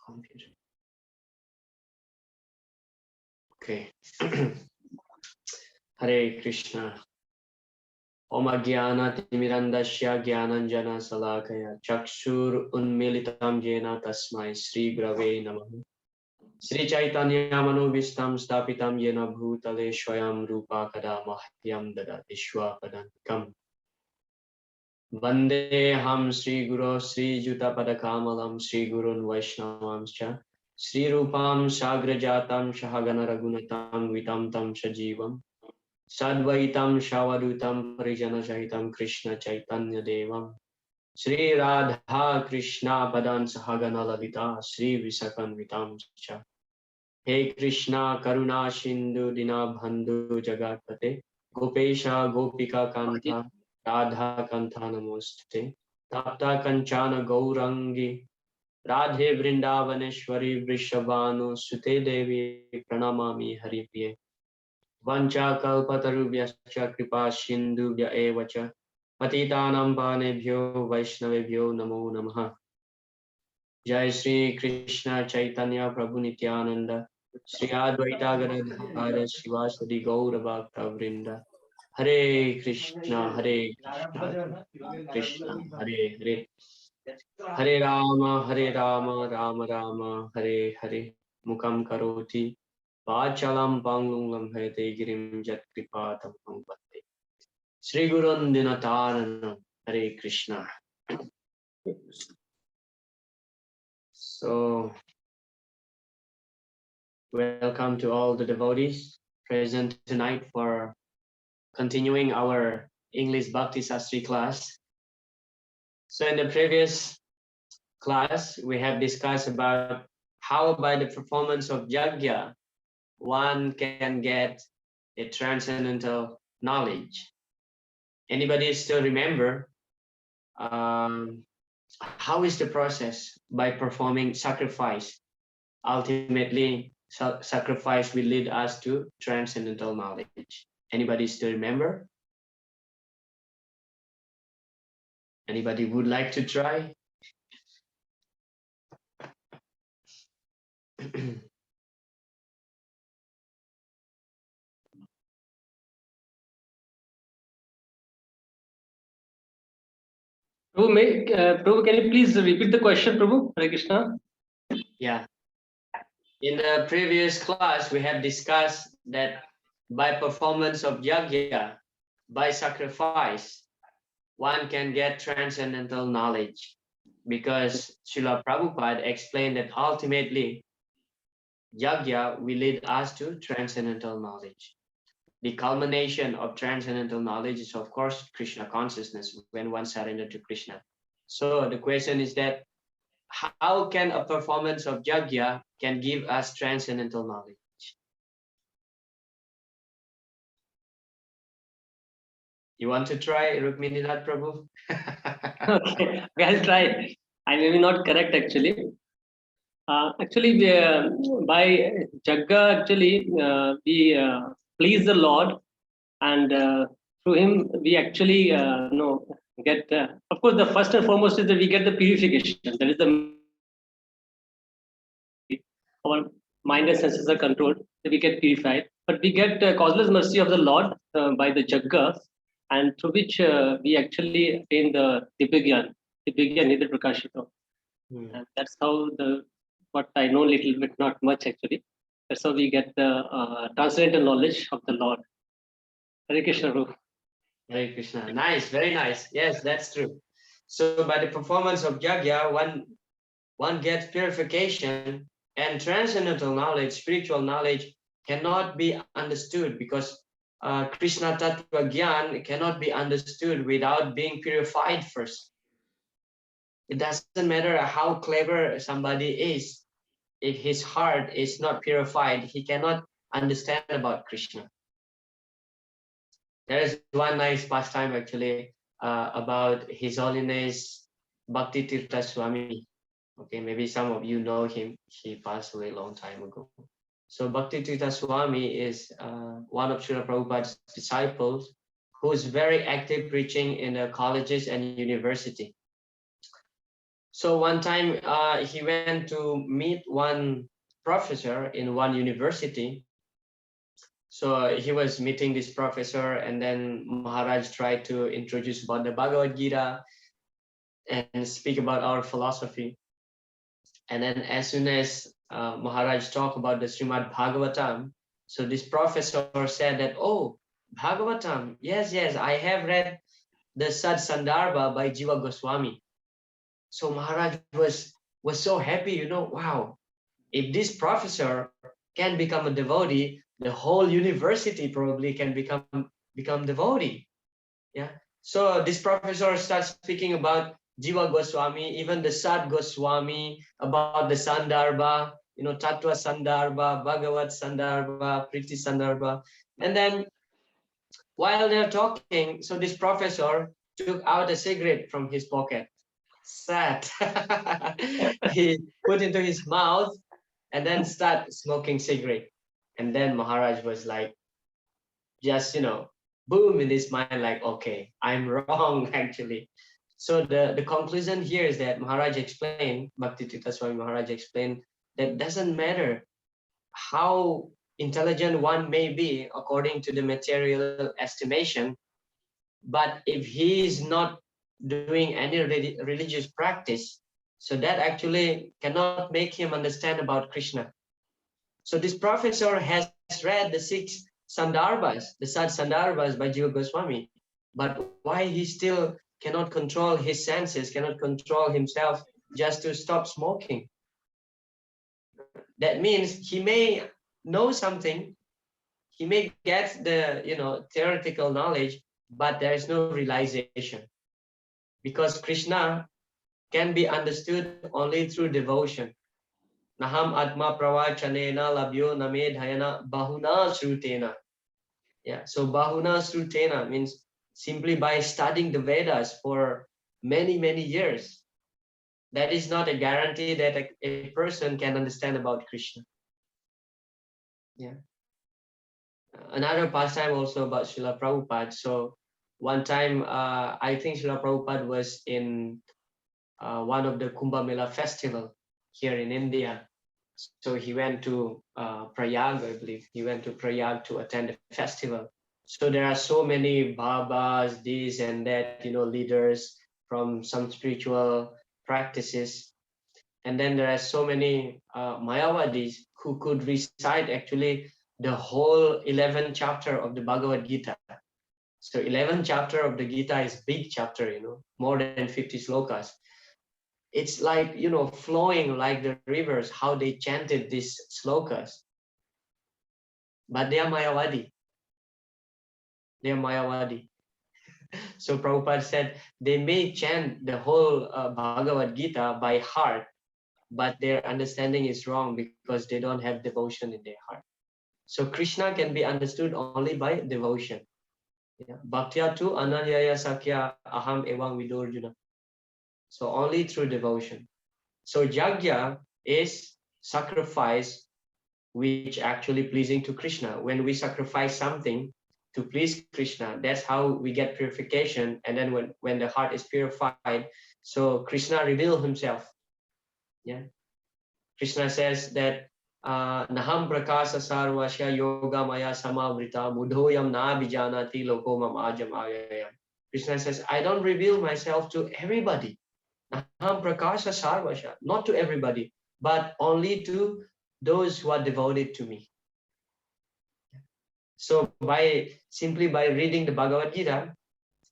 computer. Okay. Hare Krishna. Om Agyana Timirandasya Gyananjana Salakaya Chakshur Unmilitam Jena Tasmai Sri Grave Namaha. Sri Chaitanya Manovistam Stapitam Yena Bhutale Swayam Rupa Kada Mahyam Dadadishwa Padantikam. Vande Ham Sri Guru Sri Juta Padakamalam Sri Gurun Vaishnavamscha Sri Rupam Sagrajatam Shahagana Ragunatam Vitam Tam Shajivam Sadvaitam Shavadutam Parijana Sahitam Krishna Chaitanya Devam Sri Radha Krishna Padan Sahagana Lalita Sri Visakan Vitam Cha. Hey Krishna Karuna Shindu Dina Bandhu Jagatpate Gopesha Gopika Kanta Radha Kanta Namoste Tapta Kanchana Gaurangi Radhe Vrindavaneshwari Vrishabhanu Sute Devi Pranamami Haripriye Vancha Kalpatarubhyascha Kripa Sindhubhya Evacha Patitanam Panebhyo Vaishnavebhyo Namo Namaha. Jai Sri Krishna Chaitanya Prabhu Nityananda Sri Advaita Gadadhara Shivasadi Gaura Bhakta Vrinda. Hare Krishna Krishna Hare Hare Hare Rama Rama Rama Hare Hare Mukam Karoti Vachalam Panglungam Hete Girim Jat Kripatam Pangpate Sri Gurun Dinataranam. Hare Krishna. So, welcome to all the devotees present tonight for continuing our English Bhakti Sastri class. So in the previous class, we have discussed about how by the performance of Yajna, one can get a transcendental knowledge. Anybody still remember how is the process by performing sacrifice? Ultimately, sacrifice will lead us to transcendental knowledge. Anybody still remember? Anybody would like to try? Prabhu, can you please repeat the question, Prabhu? Hare Krishna. Yeah. In the previous class, we have discussed that by performance of yajna, by sacrifice, one can get transcendental knowledge. Because Srila Prabhupada explained that ultimately, yajna will lead us to transcendental knowledge. The culmination of transcendental knowledge is, of course, Krishna consciousness when one surrenders to Krishna. So the question is that how can a performance of yajna can give us transcendental knowledge? You want to try, Rukmininath Prabhu? Okay, I'll try. I may be not correct actually. By Jagga, we please the Lord, and through him we actually get. Of course, the first and foremost is that we get the purification. That is the our mind and senses are controlled. So we get purified, but we get causeless mercy of the Lord by the Jagga, and through which we actually attain the Dibhya Nidhi Prakashita. And that's how what I know little bit, not much actually. That's how we get the transcendental knowledge of the Lord. Hare Krishna, Prabhu. Hare Krishna. Nice, very nice. Yes, that's true. So by the performance of yajna, one gets purification, and transcendental knowledge, spiritual knowledge cannot be understood because Krishna Tattva Gyan cannot be understood without being purified first. It doesn't matter how clever somebody is. If his heart is not purified, he cannot understand about Krishna. There is one nice pastime actually about His Holiness Bhakti Tirtha Swami. Okay, maybe some of you know him. He passed away a long time ago. So Bhakti Tirtha Swami is one of Srila Prabhupada's disciples who is very active preaching in the colleges and university. So one time he went to meet one professor in one university. So he was meeting this professor, and then Maharaj tried to introduce about the Bhagavad Gita and speak about our philosophy. And then as soon as Maharaj talked about the Srimad Bhagavatam, so this professor said that, oh, Bhagavatam, yes, yes, I have read the Sad Sandarbha by Jiva Goswami. So Maharaj was so happy, wow, if this professor can become a devotee, the whole university probably can become devotee. Yeah. So this professor starts speaking about Jiva Goswami, even the Sad Goswami, about the Sandarbha, Tattwa Sandarbha, Bhagavat Sandarbha, Priti Sandarbha. And then while they're talking, so this professor took out a cigarette from his pocket, sat, he put into his mouth, and then start smoking cigarette. And then Maharaj was like, just, boom in his mind, like, okay, I'm wrong, actually. So the conclusion here is that Maharaj explained, Bhakti Tirtha Swami Maharaj explained, that doesn't matter how intelligent one may be according to the material estimation, but if he is not doing any religious practice, so that actually cannot make him understand about Krishna. So this professor has read the 6 Sandarbhas, the Sad Sandarbhas by Jiva Goswami, but why he still cannot control his senses, cannot control himself just to stop smoking? That means he may know something, he may get the theoretical knowledge, but there is no realization, because Krishna can be understood only through devotion. Naham atma pravachanena labhyo name dhayana bahuna srutena. Yeah, so bahuna srutena means simply by studying the Vedas for many, many years. That is not a guarantee that a person can understand about Krishna. Yeah. Another pastime also about Srila Prabhupada. So one time, I think Srila Prabhupada was in one of the Kumbh Mela festival here in India. So he went to Prayag, I believe. He went to Prayag to attend the festival. So there are so many Babas, this and that, leaders from some spiritual practices. And then there are so many Mayavadis who could recite actually the whole 11th chapter of the Bhagavad Gita. So 11th chapter of the Gita is big chapter, more than 50 slokas. It's like, flowing like the rivers, how they chanted these slokas. But they are Mayavadi. They are Mayavadi. So Prabhupada said they may chant the whole Bhagavad Gita by heart, but their understanding is wrong because they don't have devotion in their heart. So Krishna can be understood only by devotion. Bhaktya tu ananyaya sakya aham evang vidurjuna. So only through devotion. So yajna is sacrifice which actually pleasing to Krishna. When we sacrifice something to please Krishna, that's how we get purification. And then when the heart is purified, so Krishna reveals himself. Yeah. Krishna says that Naham prakasa sarvasya yoga maya samavrita mudhoyam na bijanati lokomam ajam ayayam. Krishna says, I don't reveal myself to everybody. Naham prakasa sarvasya, not to everybody, but only to those who are devoted to me. So simply by reading the Bhagavad Gita,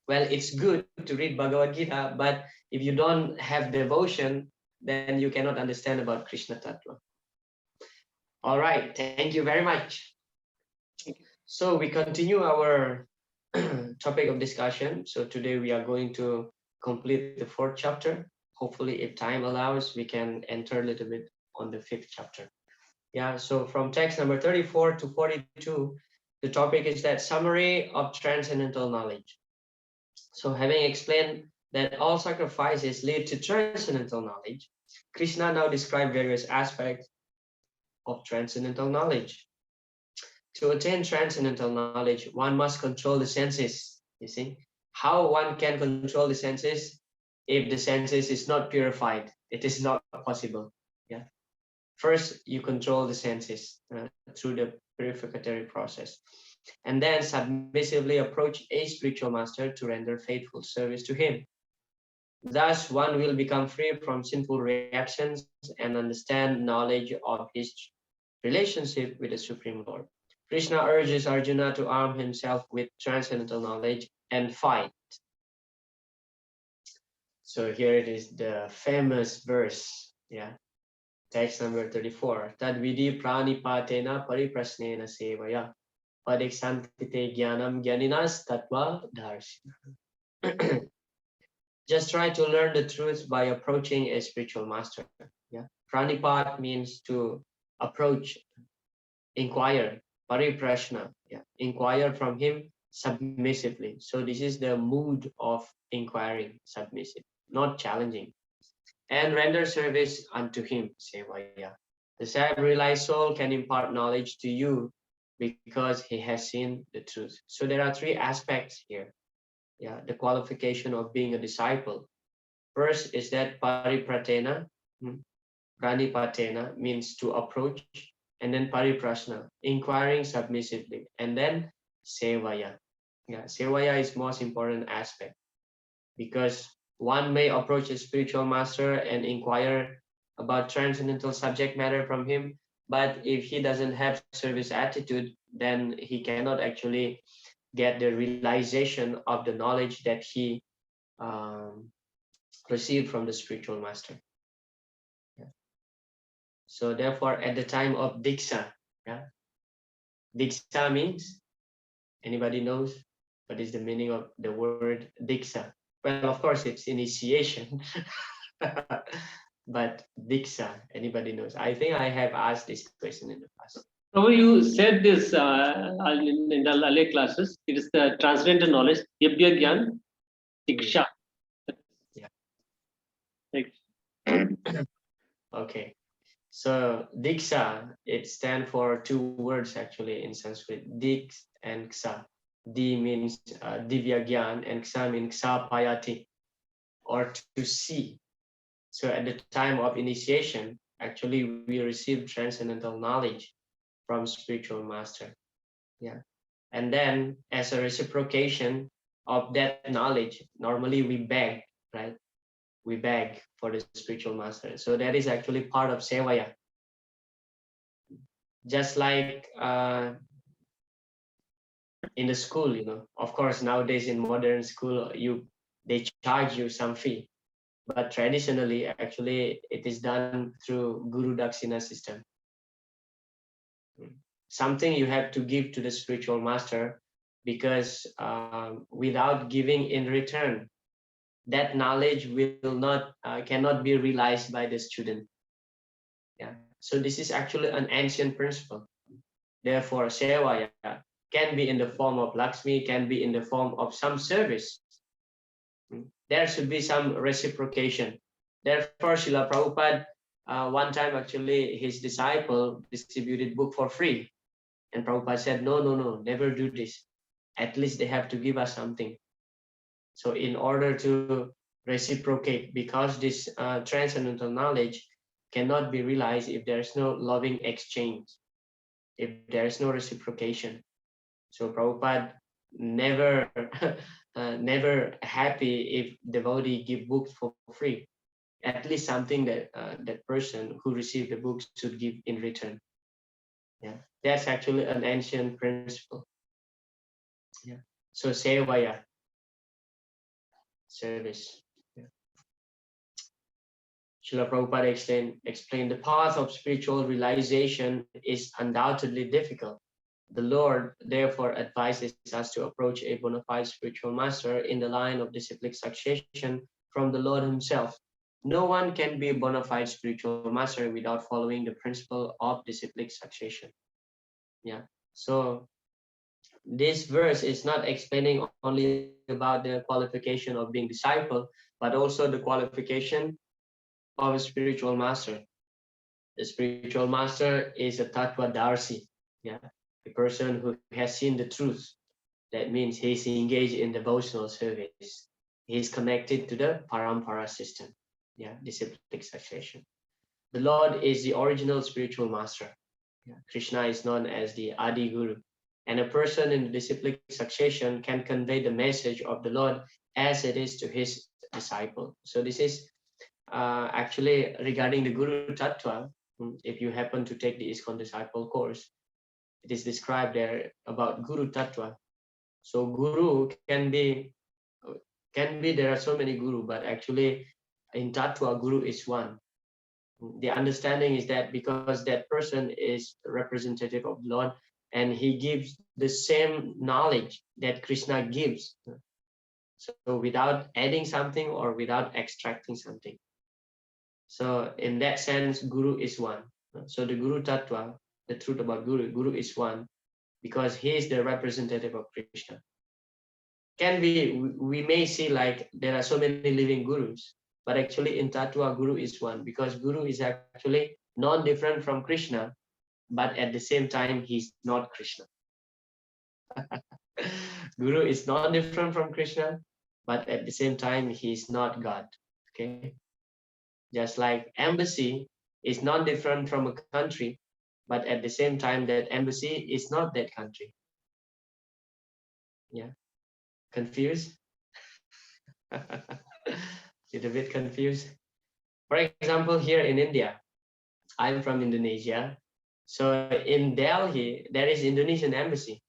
well, it's good to read Bhagavad Gita, but if you don't have devotion, then you cannot understand about Krishna Tattva. All right, thank you very much. So we continue our topic of discussion. So today we are going to complete the 4th chapter. Hopefully, if time allows, we can enter a little bit on the 5th chapter. Yeah, so from text number 34 to 42, the topic is that summary of transcendental knowledge. So having explained that all sacrifices lead to transcendental knowledge, Krishna now describes various aspects of transcendental knowledge. To attain transcendental knowledge, one must control the senses. You see, how one can control the senses if the senses is not purified. It is not possible. Yeah. First, you control the senses through the purificatory process, and then submissively approach a spiritual master to render faithful service to him. Thus, one will become free from sinful reactions and understand knowledge of his relationship with the Supreme Lord. Krishna urges Arjuna to arm himself with transcendental knowledge and fight. So here it is, the famous verse, yeah, text number 34. Tad vidi pranipatena pariprasnena sevaya padiksantite jnanam jnaninas tattva darsina. Just try to learn the truth by approaching a spiritual master. Yeah, pranipat means to approach, inquire, pariprashna, yeah, inquire from him submissively. So this is the mood of inquiring, submissive, not challenging, and render service unto him, sevaya. The self-realized soul can impart knowledge to you because he has seen the truth. So there are three aspects here. Yeah, the qualification of being a disciple. First is that paripratena, pranipatena means to approach, and then pariprashna, inquiring submissively, and then sevaya. Yeah, sevaya is most important aspect, because one may approach a spiritual master and inquire about transcendental subject matter from him, but if he doesn't have service attitude, then he cannot actually get the realization of the knowledge that he um, received from the spiritual master. Yeah. So therefore, at the time of diksha, yeah, diksha means, anybody knows what is the meaning of the word diksha? Well, of course, it's initiation. But diksha, anybody knows? I think I have asked this question in the past. So you said this in the earlier classes. It is the transcendental knowledge, Yabya Gyan Diksha. Yeah. Like, Okay. So diksha, it stands for two words actually in Sanskrit, diks and ksa. Di means divya gyan, and ksa means ksa payati, or to see. So at the time of initiation, actually we receive transcendental knowledge from spiritual master. Yeah. And then as a reciprocation of that knowledge, normally we beg, right? We beg for the spiritual master. So that is actually part of sevaya. Just like in the school, of course, nowadays in modern school, they charge you some fee. But traditionally, actually, it is done through Guru Dakshina system. Something you have to give to the spiritual master, because without giving in return, that knowledge will not cannot be realized by the student. Yeah. So this is actually an ancient principle. Therefore, sevaya can be in the form of Lakshmi, can be in the form of some service. There should be some reciprocation. Therefore, Srila Prabhupada, one time actually his disciple distributed book for free. And Prabhupada said, no, never do this. At least they have to give us something. So in order to reciprocate, because this transcendental knowledge cannot be realized if there is no loving exchange, if there is no reciprocation. So Prabhupada never never happy if devotee give books for free. At least something that that person who received the books should give in return. Yeah, that's actually an ancient principle. Yeah. So sevaya, service. Yeah. Srila Prabhupada explained the path of spiritual realization is undoubtedly difficult. The Lord therefore advises us to approach a bona fide spiritual master in the line of disciplic succession from the Lord himself. No one can be a bona fide spiritual master without following the principle of disciplic succession. Yeah. So this verse is not explaining only about the qualification of being disciple, but also the qualification of a spiritual master. The spiritual master is a Tattva Darsi, yeah, a person who has seen the truth. That means he's engaged in devotional service. He's connected to the Parampara system. Yeah, disciplic succession. The Lord is the original spiritual master. Yeah. Krishna is known as the Adi Guru. And a person in the disciplic succession can convey the message of the Lord as it is to his disciple. So this is actually regarding the Guru Tattva. If you happen to take the ISKCON disciple course, it is described there about Guru Tattva. So Guru can be there are so many Guru, but actually in Tattva, Guru is one. The understanding is that because that person is representative of Lord and he gives the same knowledge that Krishna gives, so without adding something or without extracting something. So in that sense, Guru is one. So the Guru Tattva, the truth about Guru is one because he is the representative of Krishna. We may see like there are so many living Gurus, but actually in Tattva, Guru is one because Guru is actually non-different from Krishna, but at the same time, he's not Krishna. Guru is non-different from Krishna, but at the same time, he's not God. Okay. Just like embassy is non-different from a country, but at the same time, that embassy is not that country. Yeah. Confused? Little bit confused. For example, here in India, I'm from Indonesia. So in Delhi, there is Indonesian embassy.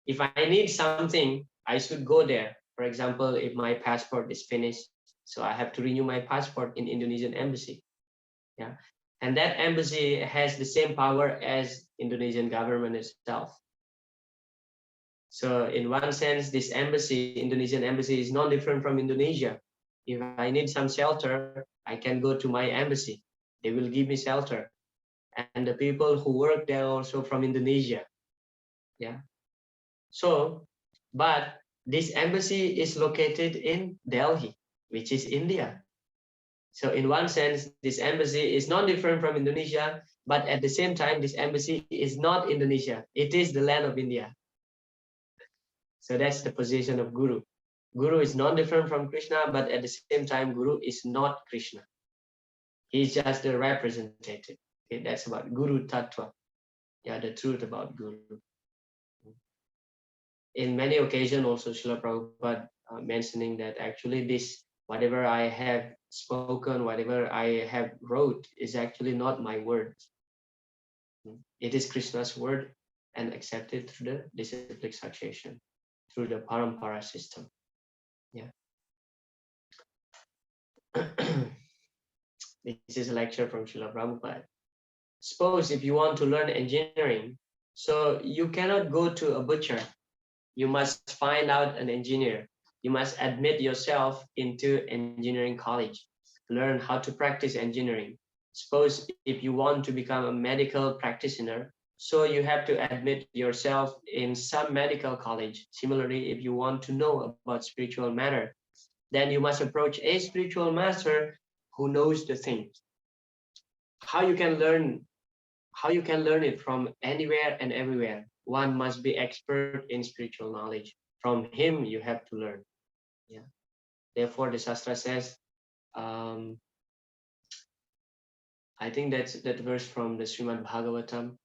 If I need something, I should go there. For example, if my passport is finished, so I have to renew my passport in Indonesian embassy. Yeah. And that embassy has the same power as Indonesian government itself. So in one sense, this embassy, Indonesian embassy, is not different from Indonesia. If I need some shelter, I can go to my embassy. They will give me shelter. And the people who work there are also from Indonesia. Yeah. So, but this embassy is located in Delhi, which is India. So in one sense, this embassy is not different from Indonesia, but at the same time, this embassy is not Indonesia. It is the land of India. So that's the position of Guru. Guru is not different from Krishna, but at the same time, Guru is not Krishna. He's just the representative. Okay, that's about Guru Tattva. Yeah, the truth about Guru. In many occasions, also Srila Prabhupada mentioning that actually this, whatever I have spoken, whatever I have wrote is actually not my words. It is Krishna's word and accepted through the disciplic succession, through the parampara system. Yeah. This is a lecture from Srila Prabhupada. Suppose if you want to learn engineering, so you cannot go to a butcher. You must find out an engineer. You must admit yourself into engineering college, learn how to practice engineering. Suppose if you want to become a medical practitioner, so you have to admit yourself in some medical college. Similarly, if you want to know about spiritual matter, then you must approach a spiritual master who knows the things. How you can learn it from anywhere and everywhere. One must be expert in spiritual knowledge. From him you have to learn. Yeah. Therefore the Shastra says, I think that's that verse from the Srimad Bhagavatam.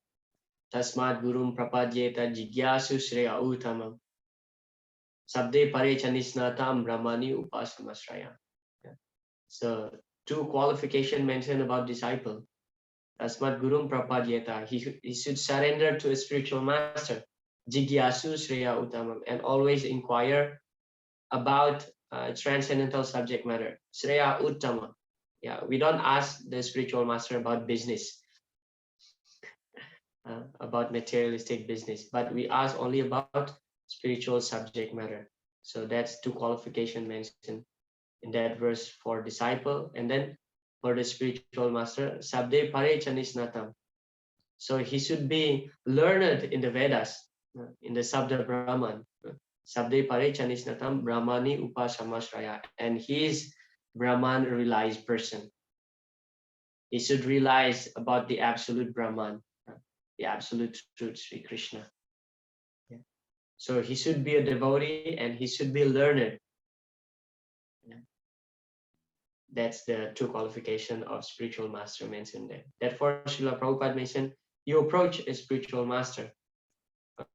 Tasmad Gurum Prapadyeta Jigyasu Shreya Uttamam. Sabde Pare Chanisnatam Brahmani Upasamasraya. Yeah. So two qualification mentioned about disciple. Tasmat Gurum Prapadyeta. He should surrender to a spiritual master. Jigyasu Shreya Uttamam. And always inquire about transcendental subject matter. Shreya Uttama. Yeah, we don't ask the spiritual master about business, about materialistic business, but we ask only about spiritual subject matter. So that's two qualifications mentioned in that verse for disciple, and then for the spiritual master, Sabde Pare Chanisnatam. So he should be learned in the Vedas, in the Sabda Brahman. Sabde Pare Chanisnatam Brahmani Upasamasraya. And he is Brahman realized person. He should realize about the absolute Brahman, the absolute truth, Sri Krishna. Yeah. So he should be a devotee and he should be learned. Yeah. That's the true qualification of spiritual master mentioned there. Therefore, Srila Prabhupada mentioned, you approach a spiritual master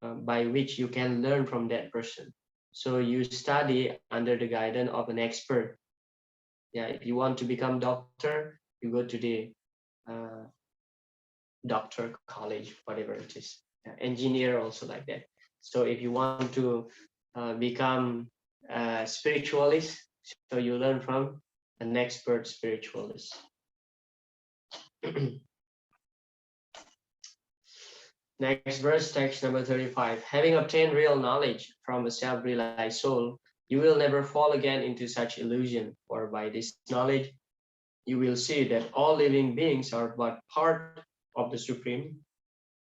by which you can learn from that person. So you study under the guidance of an expert. Yeah, if you want to become doctor, you go to the uh, doctor college, whatever it is. Engineer also like that. So if you want to become a spiritualist, so you learn from an expert spiritualist. Next verse, text number 35. Having obtained real knowledge from a self-realized soul, you will never fall again into such illusion, for by this knowledge, you will see that all living beings are but part of the Supreme,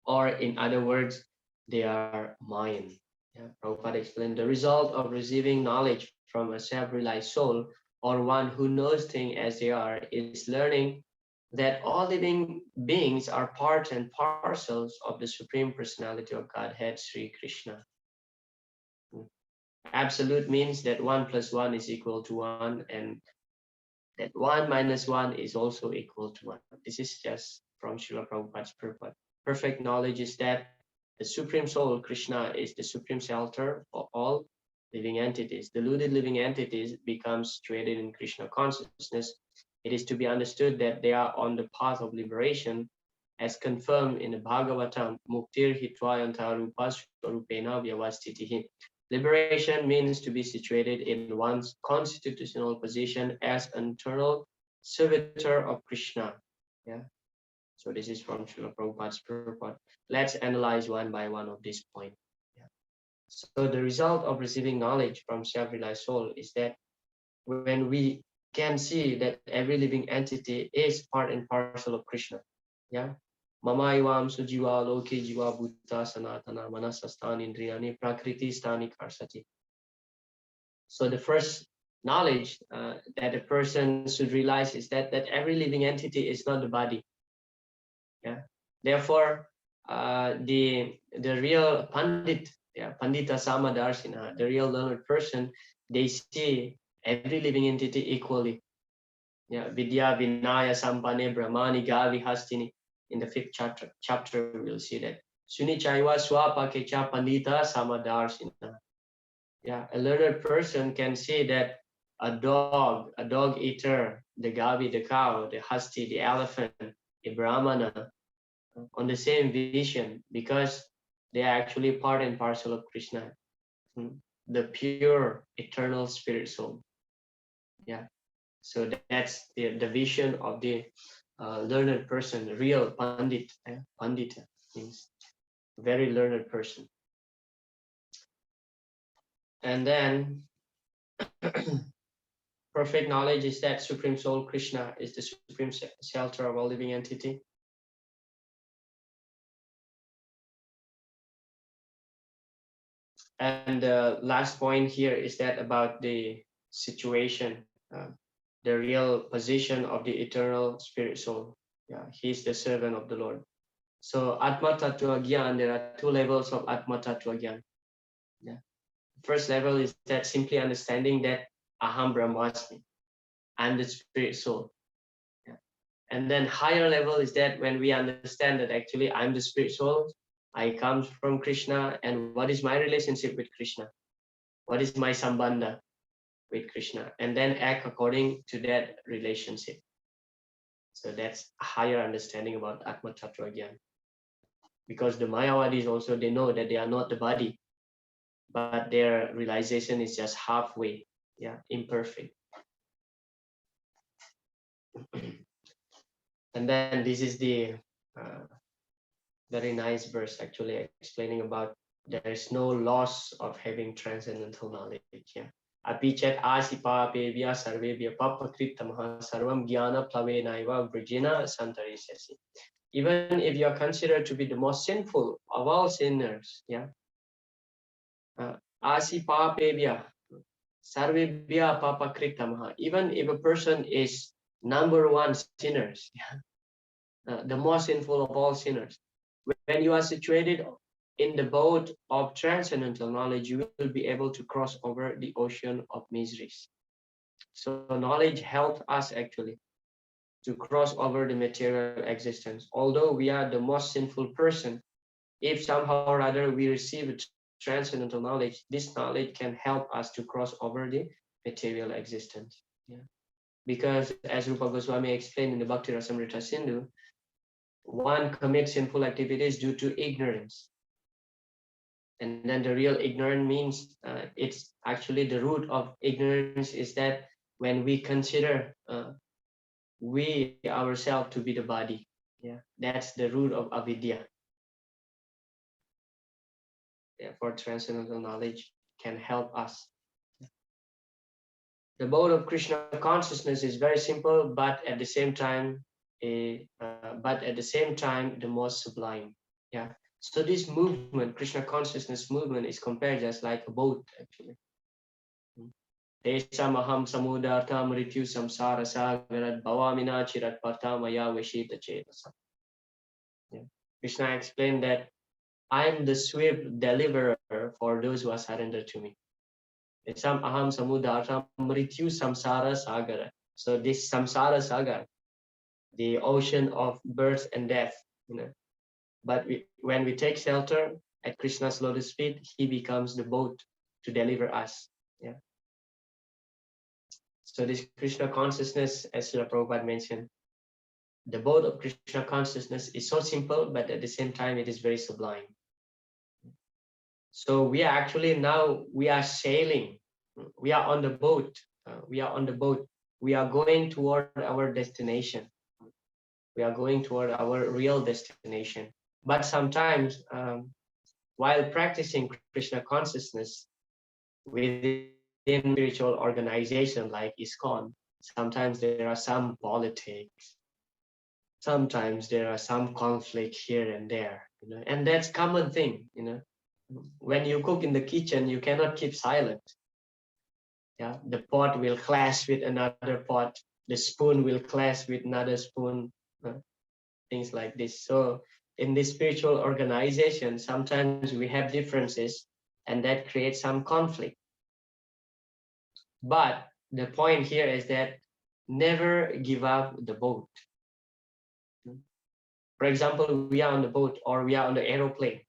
or in other words, they are mine. Yeah, Prabhupada explained the result of receiving knowledge from a self-realized soul, or one who knows things as they are, is learning that all living beings are part and parcels of the Supreme Personality of Godhead, Sri Krishna. Absolute means that 1 plus 1 is equal to 1, and that 1 minus 1 is also equal to 1. This is just from Srila Prabhupada's purport. Perfect knowledge is that the Supreme Soul, Krishna, is the supreme shelter for all living entities. Deluded living entities become situated in Krishna consciousness. It is to be understood that they are on the path of liberation, as confirmed in the Bhagavatam, Muktir Hitvayanta Rupas Rupena Vyavastitihi. Liberation means to be situated in one's constitutional position as an eternal servitor of Krishna. Yeah. So this is from Srila Prabhupada's purport. Let's analyze one by one of these points. Yeah. So the result of receiving knowledge from self-realized soul is that when we can see that every living entity is part and parcel of Krishna. Yeah. Mama ivam sujiva loke jiva bhuta sanatana manasastani indriyani prakriti stani karsati. So the first knowledge that a person should realize is that every living entity is not the body. Yeah. Therefore, the real pandit, yeah, pandita samadarsina, the real learned person, they see every living entity equally. Yeah, vidya vinaya sampane brahmani gavi hastini. In the 5th chapter, we'll see that. Sunichaiva swapakecha pandita samadarsina. Yeah, a learned person can see that a dog eater, the gavi, the cow, the hasti, the elephant, the brahmana, on the same vision, because they are actually part and parcel of Krishna, the pure eternal spirit soul. Yeah, so that's the vision of the learned person, real pandit. Pandita means very learned person. And then perfect knowledge is that Supreme Soul Krishna is the supreme shelter of all living entity. And the last point here is that about the situation, the real position of the eternal spirit soul. Yeah, he's the servant of the Lord. So Atma Tattwa Gyan, there are 2 levels of Atma Tattwa Gyan. Yeah. First level is that simply understanding that Aham Brahmasmi, I'm the spirit soul. Yeah. And then higher level is that when we understand that actually I'm the spirit soul, I come from Krishna, and what is my relationship with Krishna? What is my sambandha with Krishna? And then act according to that relationship. So that's a higher understanding about Atma Tattva Gyan. Because the Mayavadis also, they know that they are not the body, but their realization is just halfway, yeah, imperfect. And then this is the very nice verse actually explaining about there is no loss of having transcendental knowledge. Yeah. Apichat asipapevya sarvebhya papakritamaha sarvam jnana plavenaiva vrijina santarisasi. Even if you are considered to be the most sinful of all sinners, yeah. Asipapevya sarvebhya papakritamaha. Even if a person is number 1 sinners, yeah, the most sinful of all sinners, when you are situated in the boat of transcendental knowledge, you will be able to cross over the ocean of miseries. So knowledge helped us actually to cross over the material existence. Although we are the most sinful person, if somehow or other we receive transcendental knowledge, this knowledge can help us to cross over the material existence. Yeah. Because as Rupa Goswami explained in the Bhakti Rasamrita Sindhu, one commits sinful activities due to ignorance. And then the real ignorance means it's actually the root of ignorance is that when we consider we ourselves to be the body. Yeah, that's the root of avidya. Therefore, transcendental knowledge can help us. The mode of Krishna consciousness is very simple, but at the same time, the most sublime. Yeah. So this movement, Krishna consciousness movement, is compared just like a boat, actually. Tesam aham samudartam mrityu samsara sagarat bhavamina chirat partamaya vashita chetasa. Krishna explained that I am the swift deliverer for those who are surrendered to me. Tesam aham samudartam mrityu samsara sagara. So this samsara sagar, the ocean of birth and death, but when we take shelter at Krishna's lotus feet, he becomes the boat to deliver us. Yeah. So this Krishna consciousness, as Srila Prabhupada mentioned, the boat of Krishna consciousness is so simple, but at the same time, it is very sublime. So we are actually now, we are sailing. We are on the boat. We are on the boat. We are going toward our destination. We are going toward our real destination. But sometimes, while practicing Krishna consciousness within spiritual organization like ISKCON, sometimes there are some politics, sometimes there are some conflict here and there, and that's common thing. When you cook in the kitchen, you cannot keep silent. Yeah, the pot will clash with another pot, the spoon will clash with another spoon, things like this. So in this spiritual organization, sometimes we have differences and that creates some conflict. But the point here is that never give up the boat. For example, we are on the boat or we are on the aeroplane.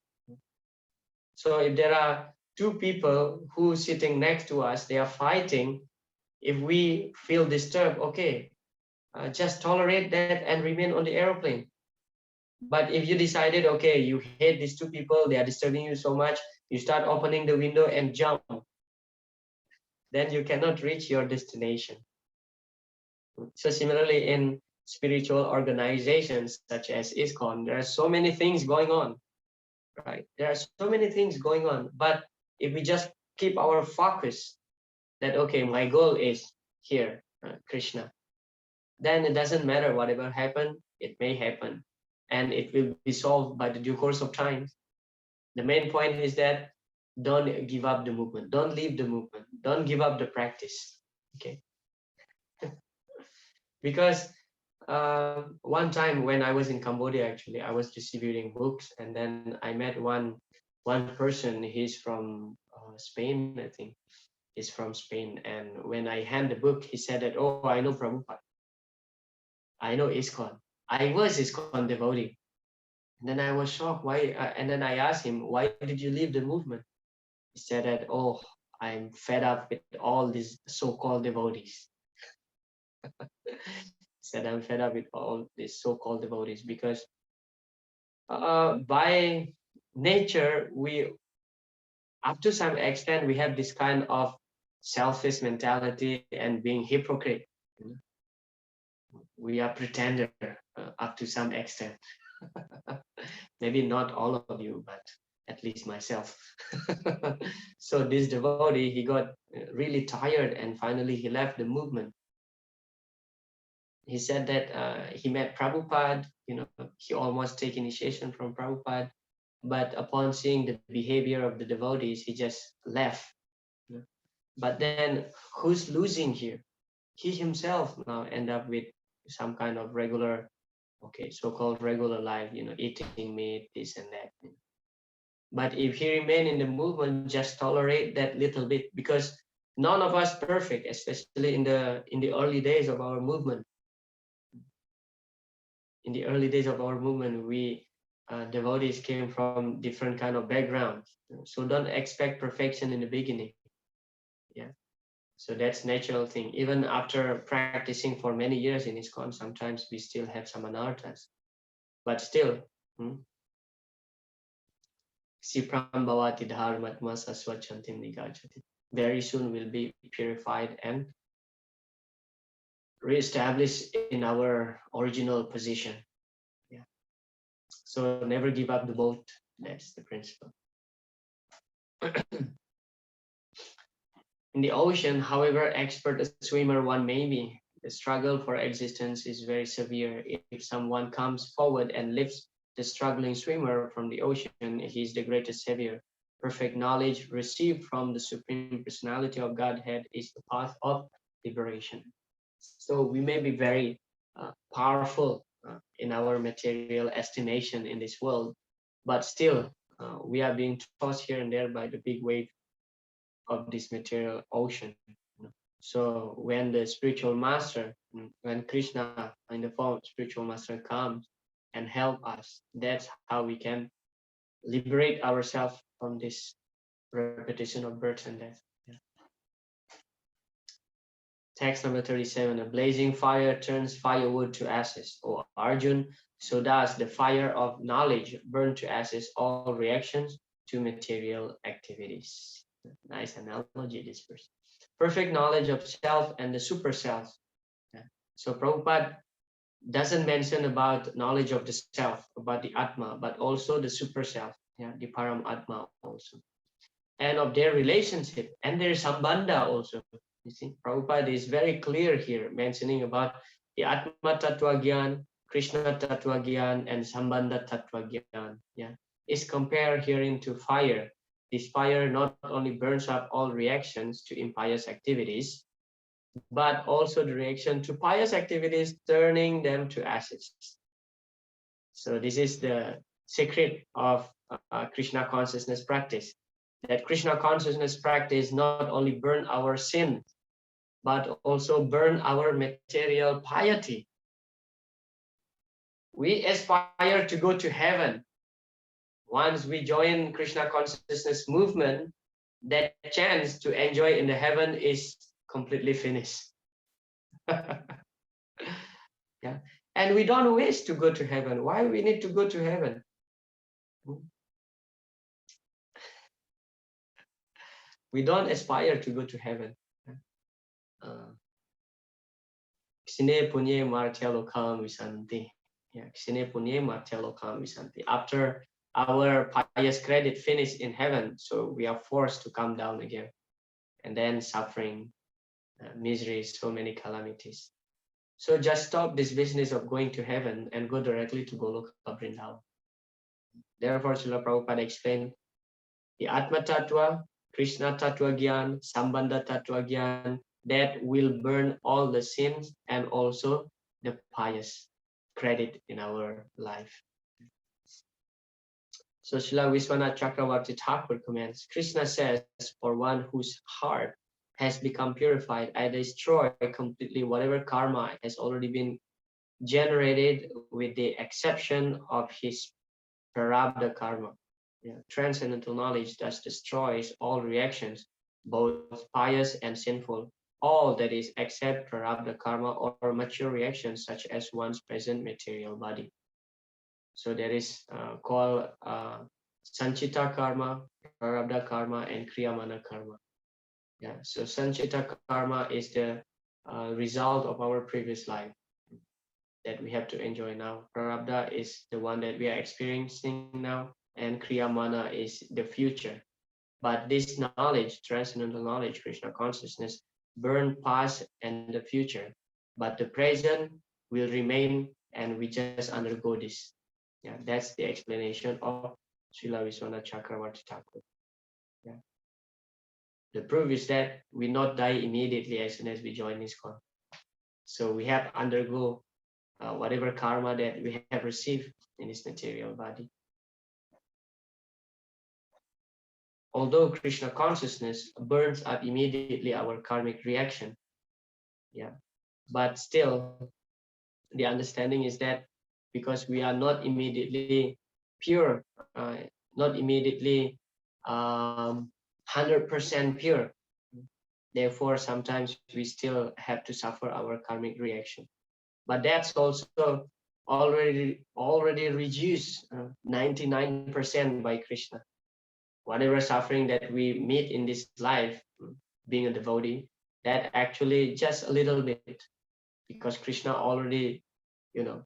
So if there are two people who sitting next to us, they are fighting. If we feel disturbed, okay, just tolerate that and remain on the aeroplane. But if you decided, okay, you hate these two people, they are disturbing you so much, you start opening the window and jump, then you cannot reach your destination. So similarly, in spiritual organizations such as ISKCON, there are so many things going on, right? There are so many things going on. But if we just keep our focus that, okay, my goal is here, Krishna, then it doesn't matter whatever happened, it may happen. And it will be solved by the due course of time. The main point is that don't give up the movement. Don't leave the movement. Don't give up the practice. Okay. Because one time when I was in Cambodia, actually, I was distributing books, and then I met one person. He's from Spain, I think. He's from Spain, and when I hand the book, he said that, "Oh, I know Prabhupada. I know ISKCON. I was ISKCON devotee." And then I was shocked. Why? And then I asked him, "Why did you leave the movement?" He said that, "Oh, I'm fed up with all these so-called devotees." He said, "I'm fed up with all these so-called devotees because by nature, we, up to some extent, we have this kind of selfish mentality and being hypocrite. We are pretender up to some extent." Maybe not all of you, but at least myself. So this devotee, he got really tired and finally he left the movement. He said that he met Prabhupada, he almost take initiation from Prabhupada, but upon seeing the behavior of the devotees, he just left. But then who's losing here? He himself now end up with some kind of regular, so-called regular life, eating meat, this and that. But if he remain in the movement, just tolerate that little bit, because None of us perfect, especially in the early days of our movement. In the early days of our movement, we devotees came from different kind of backgrounds. So don't expect perfection in the beginning. Yeah. So that's natural thing. Even after practicing for many years in ISKCON, sometimes we still have some anarthas. But still, Sipram Bhavati Dharmatma Saswachantim Nigachati. Very soon we'll be purified and reestablished in our original position. Yeah. So never give up the boat. That's the principle. In the ocean, however expert a swimmer one may be, the struggle for existence is very severe. If someone comes forward and lifts the struggling swimmer from the ocean, he is the greatest savior. Perfect knowledge received from the Supreme Personality of Godhead is the path of liberation. So we may be very powerful in our material estimation in this world, but still we are being tossed here and there by the big wave of this material ocean. So when the spiritual master, when Krishna in the form of spiritual master comes and help us, that's how we can liberate ourselves from this repetition of birth and death. Yeah. Text number 37, a blazing fire turns firewood to ashes. O Arjun, so does the fire of knowledge burn to ashes all reactions to material activities. Nice analogy, this verse. Perfect knowledge of self and the super self. Yeah. So Prabhupada doesn't mention about knowledge of the self, about the Atma, but also the super self, yeah, the Param Atma also. And of their relationship and their sambandha also. You see, Prabhupada is very clear here, mentioning about the Atma Tattva Gyan, Krishna Tattva Gyan, and Sambandha Tattva Gyan. Yeah, is compared here into fire. This fire not only burns up all reactions to impious activities, but also the reaction to pious activities, turning them to ashes. So this is the secret of Krishna consciousness practice. That Krishna consciousness practice not only burn our sin, but also burn our material piety. We aspire to go to heaven. Once we join Krishna consciousness movement, that chance to enjoy in the heaven is completely finished. Yeah. And we don't wish to go to heaven. Why we need to go to heaven? We don't aspire to go to heaven. Ksine punye martyalokam visanti. Yeah, ksine punye martyalokam visanti. After our pious credit finished in heaven, so we are forced to come down again. And then suffering, misery, so many calamities. So just stop this business of going to heaven and go directly to Goloka Vrindavan. Therefore, Srila Prabhupada explained the Atma Tattva, Krishna Tattva Gyan, Sambandha Tattva Gyan, that will burn all the sins and also the pious credit in our life. So Srila Vishwanath Chakravarti Thakur comments, Krishna says, for one whose heart has become purified, I destroy completely whatever karma has already been generated with the exception of his prarabdha karma. Yeah. Transcendental knowledge thus destroys all reactions, both pious and sinful, all that is except prarabdha karma or mature reactions such as one's present material body. So there is called sanchita karma, prarabdha karma, and kriyamana karma. Yeah. So sanchita karma is the result of our previous life that we have to enjoy now. Prarabdha is the one that we are experiencing now, and Kriyamana is the future. But this knowledge, transcendental knowledge, Krishna consciousness, burn past and the future. But the present will remain, and we just undergo this. Yeah, that's the explanation of Srila Vishwanath Chakravarti Thakur. Yeah. The proof is that we not die immediately as soon as we join ISKCON. So we have to undergo whatever karma that we have received in this material body. although Krishna consciousness burns up immediately our karmic reaction, yeah, but still the understanding is that because we are not immediately pure, not immediately 100% pure, therefore sometimes we still have to suffer our karmic reaction. But that's also already reduced 99% by Krishna. Whatever suffering that we meet in this life, being a devotee, that actually just a little bit, because Krishna already, you know,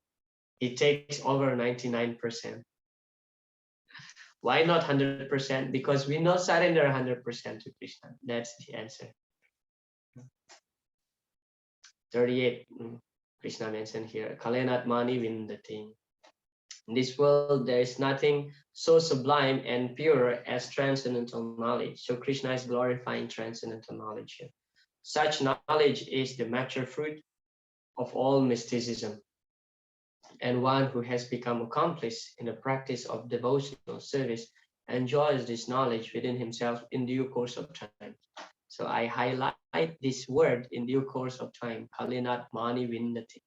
he takes over 99%. Why not 100%? Because we not surrender 100% to Krishna. That's the answer. 38, Krishna mentioned here, Kalenat mani vindati. In this world, there is nothing so sublime and pure as transcendental knowledge. So Krishna is glorifying transcendental knowledge here. Such knowledge is the mature fruit of all mysticism. And one who has become accomplished in the practice of devotional service enjoys this knowledge within himself in due course of time. So I highlight this word in due course of time, Kalinat Mani Vindati.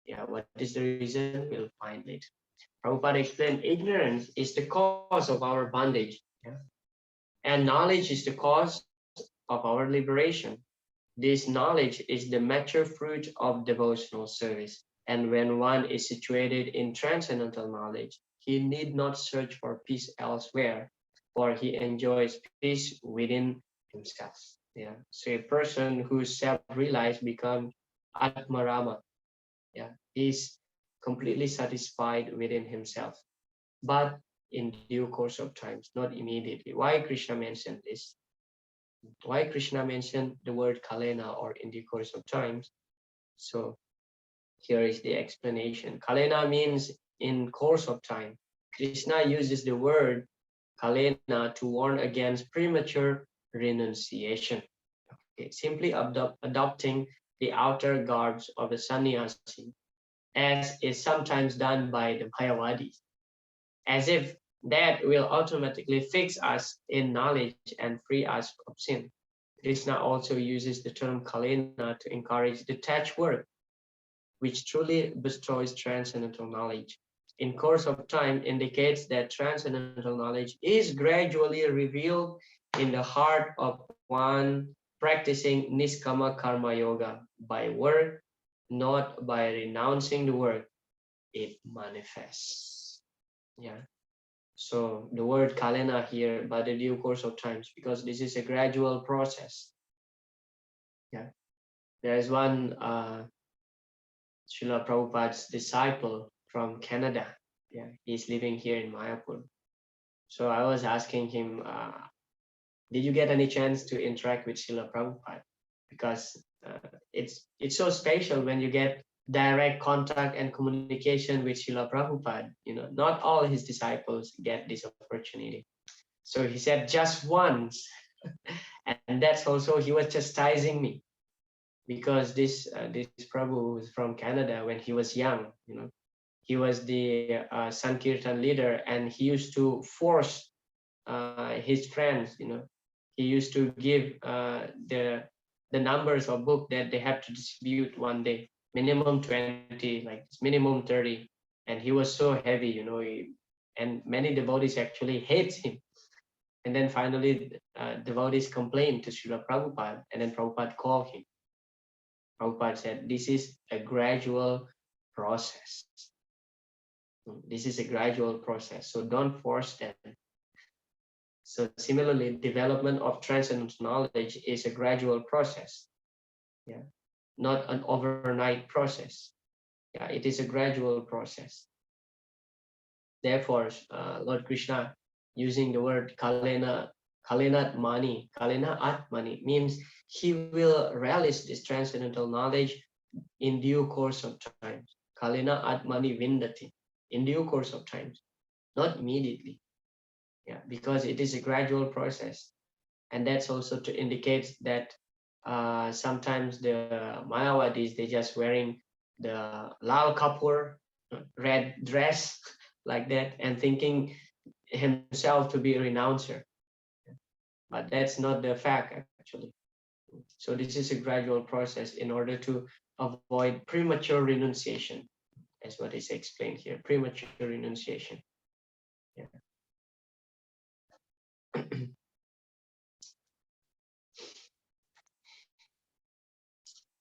Yeah, what is the reason? We'll find later. Prabhupada explained ignorance is the cause of our bondage, yeah? And knowledge is the cause of our liberation. This knowledge is the mature fruit of devotional service. And when one is situated in transcendental knowledge, he need not search for peace elsewhere, for he enjoys peace within himself. Yeah. So a person who is self-realized becomes Atmarama. Yeah. He's completely satisfied within himself, but in due course of times, not immediately. Why Krishna mentioned this? Why Krishna mentioned the word Kalena or in due course of times? So here is the explanation. Kalena means in course of time. Krishna uses the word Kalena to warn against premature renunciation. Okay. Simply adopting the outer garbs of a sannyasi, as is sometimes done by the Mayavadis, as if that will automatically fix us in knowledge and free us of sin. Krishna also uses the term Kalena to encourage detached work, which truly bestows transcendental knowledge. In course of time indicates that transcendental knowledge is gradually revealed in the heart of one practicing Niskama Karma Yoga by work, not by renouncing the work, it manifests. Yeah. So the word kalena here, by the due course of times, because this is a gradual process. Yeah. There is one Srila Prabhupada's disciple from Canada. Yeah, he's living here in Mayapur. So I was asking him, did you get any chance to interact with Srila Prabhupada? Because it's so special when you get direct contact and communication with Srila Prabhupada. You know, not all his disciples get this opportunity. So he said just once, and that's also he was chastising me, because this Prabhu is from Canada. When he was young, you know, he was the Sankirtan leader, and he used to force his friends, you know, he used to give the numbers of book that they have to distribute one day, minimum 20, like minimum 30, and he was so heavy, you know, and many devotees actually hates him. And then finally devotees complained to Srila Prabhupada, and then Prabhupada called him. Prabhupada said, this is a gradual process. This is a gradual process, so don't force them. So similarly, development of transcendental knowledge is a gradual process, yeah, not an overnight process. Yeah, it is a gradual process. Therefore, Lord Krishna using the word kalena, kalenat mani, kalena atmani means he will relish this transcendental knowledge in due course of time. Kalena atmani vindati, in due course of time, not immediately. Yeah, because it is a gradual process. And that's also to indicate that sometimes the Mayavadis, they just wearing the lal kapur, red dress like that, and thinking himself to be a renouncer. but that's not the fact actually. So this is a gradual process in order to avoid premature renunciation. That's what is explained here, premature renunciation. Yeah.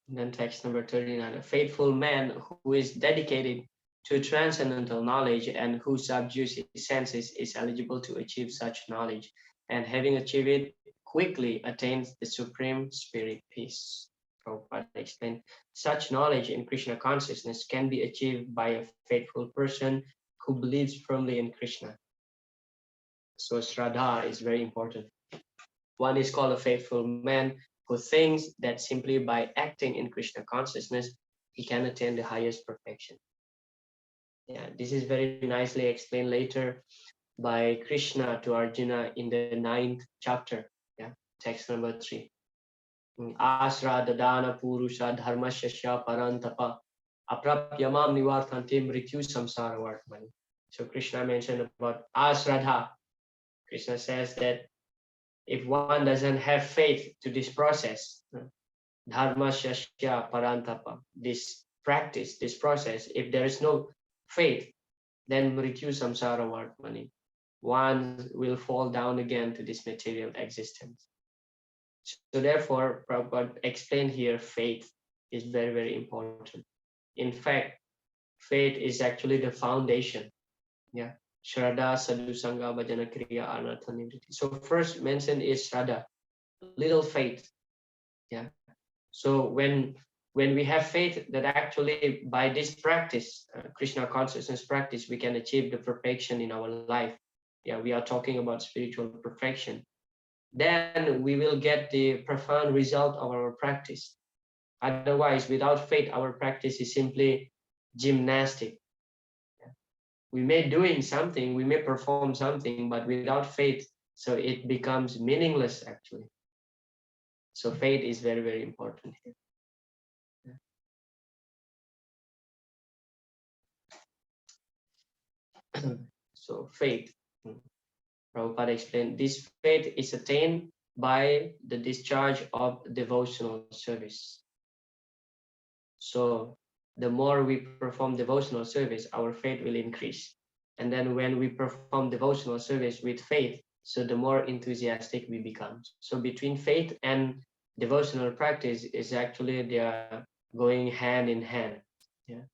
Then text number 39, a faithful man who is dedicated to transcendental knowledge and who subdues his senses is eligible to achieve such knowledge, and having achieved it, quickly attains the supreme spirit peace. Prabhupada explained, such knowledge in Krishna consciousness can be achieved by a faithful person who believes firmly in Krishna. So Shraddha is very important. One is called a faithful man who thinks that simply by acting in Krishna consciousness, he can attain the highest perfection. Yeah, this is very nicely explained later by Krishna to Arjuna in the 9th chapter. Yeah, text number 3. Asra dadana purusha dharmasya parantapa aprapyamam nivarthanti mrityu samsara vartmani. So Krishna mentioned about asradha. Krishna says that if one doesn't have faith to this process, dharma shashya parantapa, this practice, this process, if there is no faith, then mrityu samsara vartmani, one will fall down again to this material existence. So therefore, Prabhupada explained here, faith is very, very important. In fact, faith is actually the foundation. Yeah. Shraddha, Sadhusanga, Bhajana Kriya, Anartha Nivritti. So first mentioned is Shraddha, little faith. Yeah. So when we have faith that actually by this practice, Krishna consciousness practice, we can achieve the perfection in our life. Yeah, we are talking about spiritual perfection. Then we will get the profound result of our practice. Otherwise, without faith, our practice is simply gymnastic. We may doing something, we may perform something, but without faith, so it becomes meaningless actually. So faith is very, very important here. So faith, Prabhupada explained, this faith is attained by the discharge of devotional service. So the more we perform devotional service, our faith will increase. And then when we perform devotional service with faith, so the more enthusiastic we become. So between faith and devotional practice is actually they are going hand in hand. Yeah.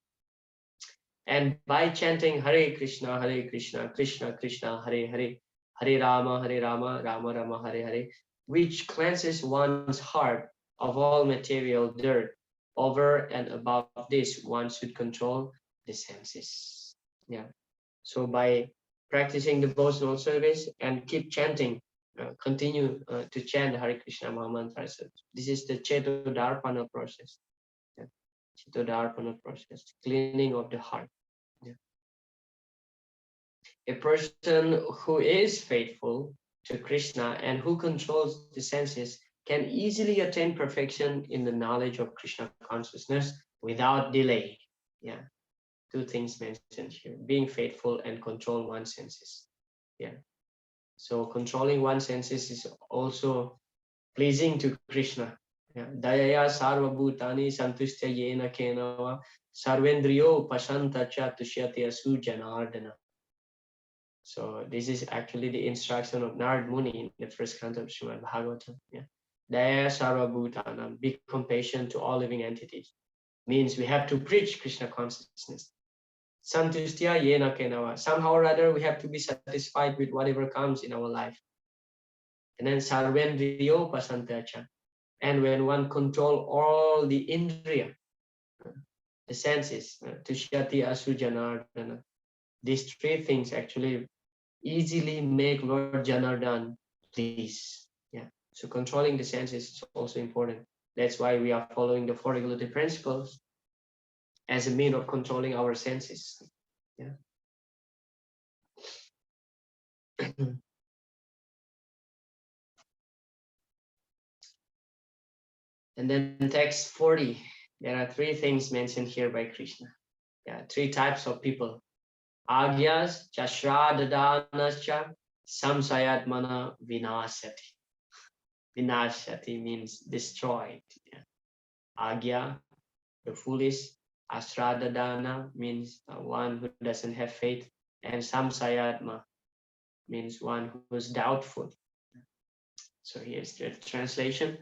And by chanting Hare Krishna, Krishna Krishna, Hare Hare, Hare Rama, Rama Rama, Hare Hare, which cleanses one's heart of all material dirt. Over and above this, one should control the senses. Yeah. So by practicing devotional service and keep chanting, continue to chant Hare Krishna Mahamantra. This is the Chetodarpana process. Yeah. Chetodarpana process, cleaning of the heart. Yeah. A person who is faithful to Krishna and who controls the senses can easily attain perfection in the knowledge of Krishna consciousness without delay. Yeah, two things mentioned here, being faithful and control one's senses. Yeah, so controlling one's senses is also pleasing to Krishna. Yeah, Dayaya sarva bhutani santustya yena kenava sarvendriyo pasanta cha tushyati asu janardana. So this is actually the instruction of Narad Muni in the first canto of Srimad Bhagavatam. Yeah. Daya sarva bhutanam, be compassionate to all living entities. Means we have to preach Krishna consciousness. Santustya yena kenava. Somehow or other we have to be satisfied with whatever comes in our life. And then sarvendriyo pasantacha. And when one control all the indriya, the senses, tushyati asu janardana. These three things actually easily make Lord Janardan please. Yeah. So controlling the senses is also important. That's why we are following the four regulatory principles as a means of controlling our senses. Yeah. And then text 40, there are three things mentioned here by Krishna. Yeah, three types of people. Agyas, Chashra Dadanascha, Samsayatmana Vinasati. Vinashati means destroyed. Yeah. Agya, the foolish. Asradadana means one who doesn't have faith. And Samsayatma means one who's doubtful. So here's the translation.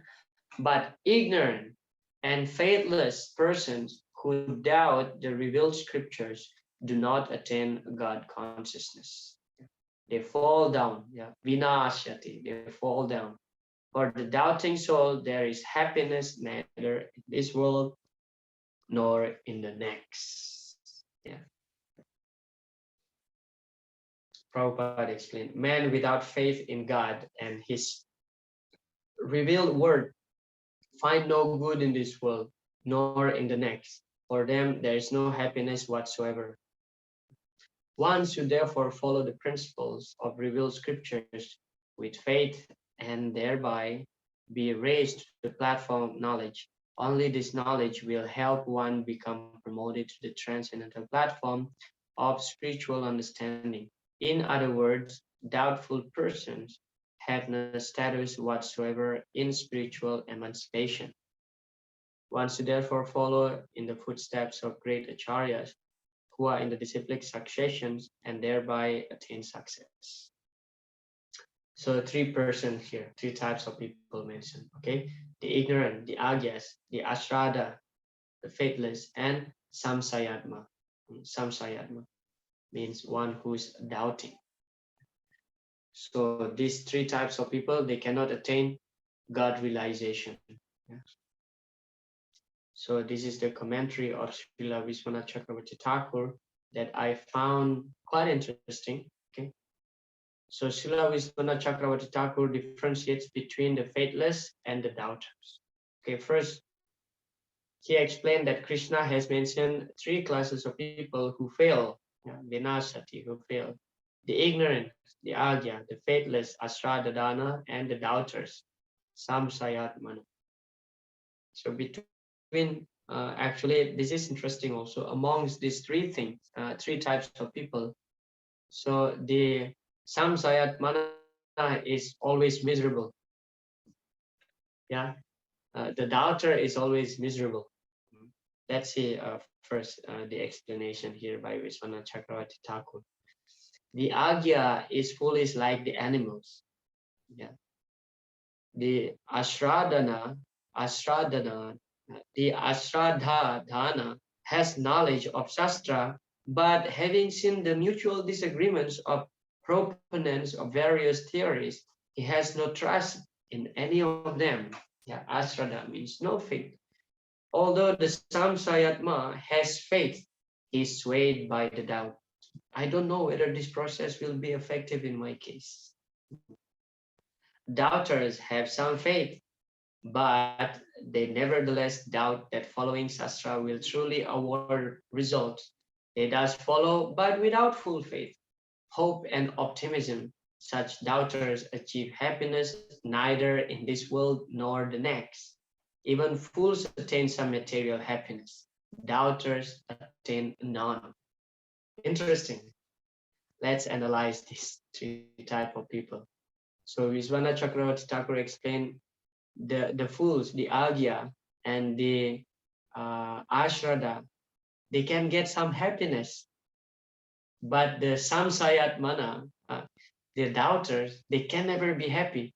But ignorant and faithless persons who doubt the revealed scriptures do not attain God consciousness. They fall down. Yeah. Vinashati, they fall down. For the doubting soul, there is happiness neither in this world nor in the next. Yeah. Prabhupada explained, man without faith in God and his revealed word find no good in this world nor in the next. For them, there is no happiness whatsoever. One should therefore follow the principles of revealed scriptures with faith and thereby be raised to the platform of knowledge. Only this knowledge will help one become promoted to the transcendental platform of spiritual understanding. In other words, doubtful persons have no status whatsoever in spiritual emancipation. One should therefore follow in the footsteps of great acharyas who are in the disciplic successions and thereby attain success. So three persons here, three types of people mentioned, okay? The ignorant, the agyas, the ashrada, the faithless, and samsayatma. Samsayatma means one who's doubting. So these three types of people, they cannot attain God realization. Yeah. So this is the commentary of Srila Vishwanath Chakravarti Thakur that I found quite interesting. Okay. So Srila Vishwanath Chakravarti Thakur differentiates between the faithless and the doubters. Okay, first, he explained that Krishna has mentioned three classes of people who fail, Vinasati, who fail. The ignorant, the agya, the faithless, asradadana, and the doubters, samsayatmana. So between, actually, this is interesting also, amongst these three things, three types of people. So the samsayatmana is always miserable. Yeah, the doubter is always miserable. Let's see first the explanation here by Vishwanath Chakravarti Thakur. The agya is foolish like the animals. Yeah. The ashradana, the ashradhana has knowledge of Shastra, but having seen the mutual disagreements of proponents of various theories, he has no trust in any of them. Yeah, ashrada means no faith. Although the samsayatma has faith, he is swayed by the doubt. I don't know whether this process will be effective in my case. Doubters have some faith, but they nevertheless doubt that following Shastra will truly award results. They thus follow, but without full faith, hope, and optimism. Such doubters achieve happiness neither in this world nor the next. Even fools attain some material happiness. Doubters attain none. Interesting. Let's analyze these three types of people. So Vishwanath Chakravarti Thakur explained the fools, the agya, and the ashrada, they can get some happiness. But the samsayatmana, the doubters, they can never be happy.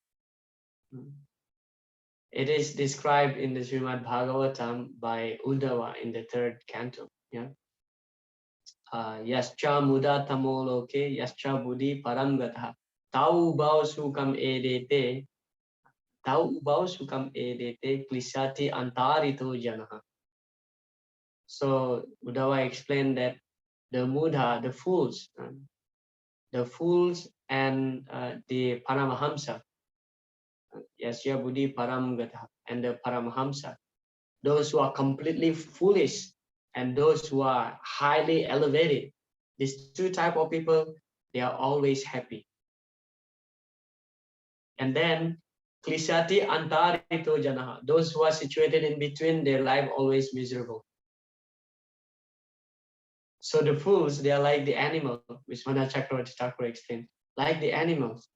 It is described in the Srimad Bhagavatam by Uddhava in the third canto. Yeah. Yascha muda tamo loke, yascha buddhi param gatha. Tau bhau sukam edete, tau bhau sukam edete, klishati antarito janaha. So Uddhava explained that the mudha, the fools and the paramahamsa, yasya buddhi param gatha, and the paramahamsa, those who are completely foolish and those who are highly elevated, these two type of people, they are always happy. And then klishati antarito janaha, those who are situated in between, their life always miserable. So the fools, they are like the animal, which Vishwanath Chakravarti Thakur explained, like the animals.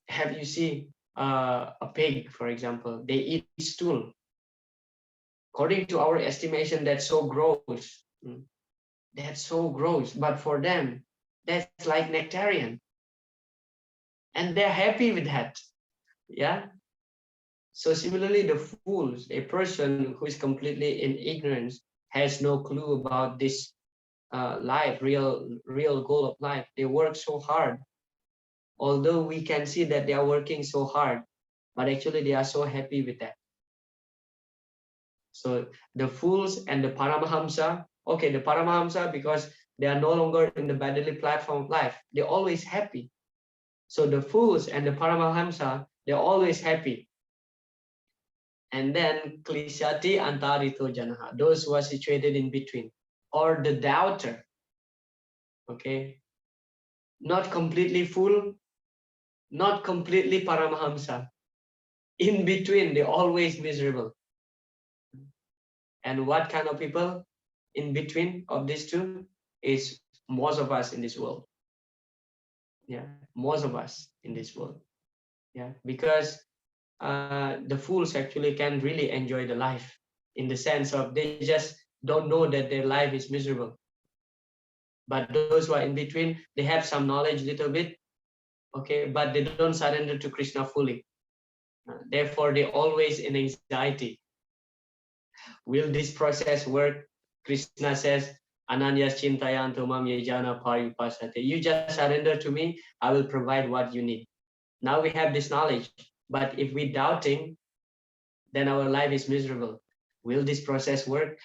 Have you seen a pig, for example, they eat stool. According to our estimation, that's so gross. That's so gross. But for them, that's like nectarian. And they're happy with that. Yeah. So similarly, the fools, a person who is completely in ignorance, has no clue about this life, real goal of life. They work so hard. Although we can see that they are working so hard, but actually they are so happy with that. So the fools and the Paramahamsa, okay, the Paramahamsa, because they are no longer in the bodily platform of life, they're always happy. So the fools and the Paramahamsa, they're always happy. And then Klishati Antarito Janaha, those who are situated in between, or the doubter, okay, not completely full, not completely Paramahamsa, in between, they're always miserable. And what kind of people in between of these two is most of us in this world. Yeah, most of us in this world. Yeah, because the fools actually can really enjoy the life in the sense of they just don't know that their life is miserable. But those who are in between, they have some knowledge little bit, okay, but they don't surrender to Krishna fully. Therefore, they always in anxiety. Will this process work? Krishna says, Ananyas Chintayanto Mam Yejana Paripasate. You just surrender to me, I will provide what you need. Now we have this knowledge, but if we doubting, then our life is miserable. Will this process work?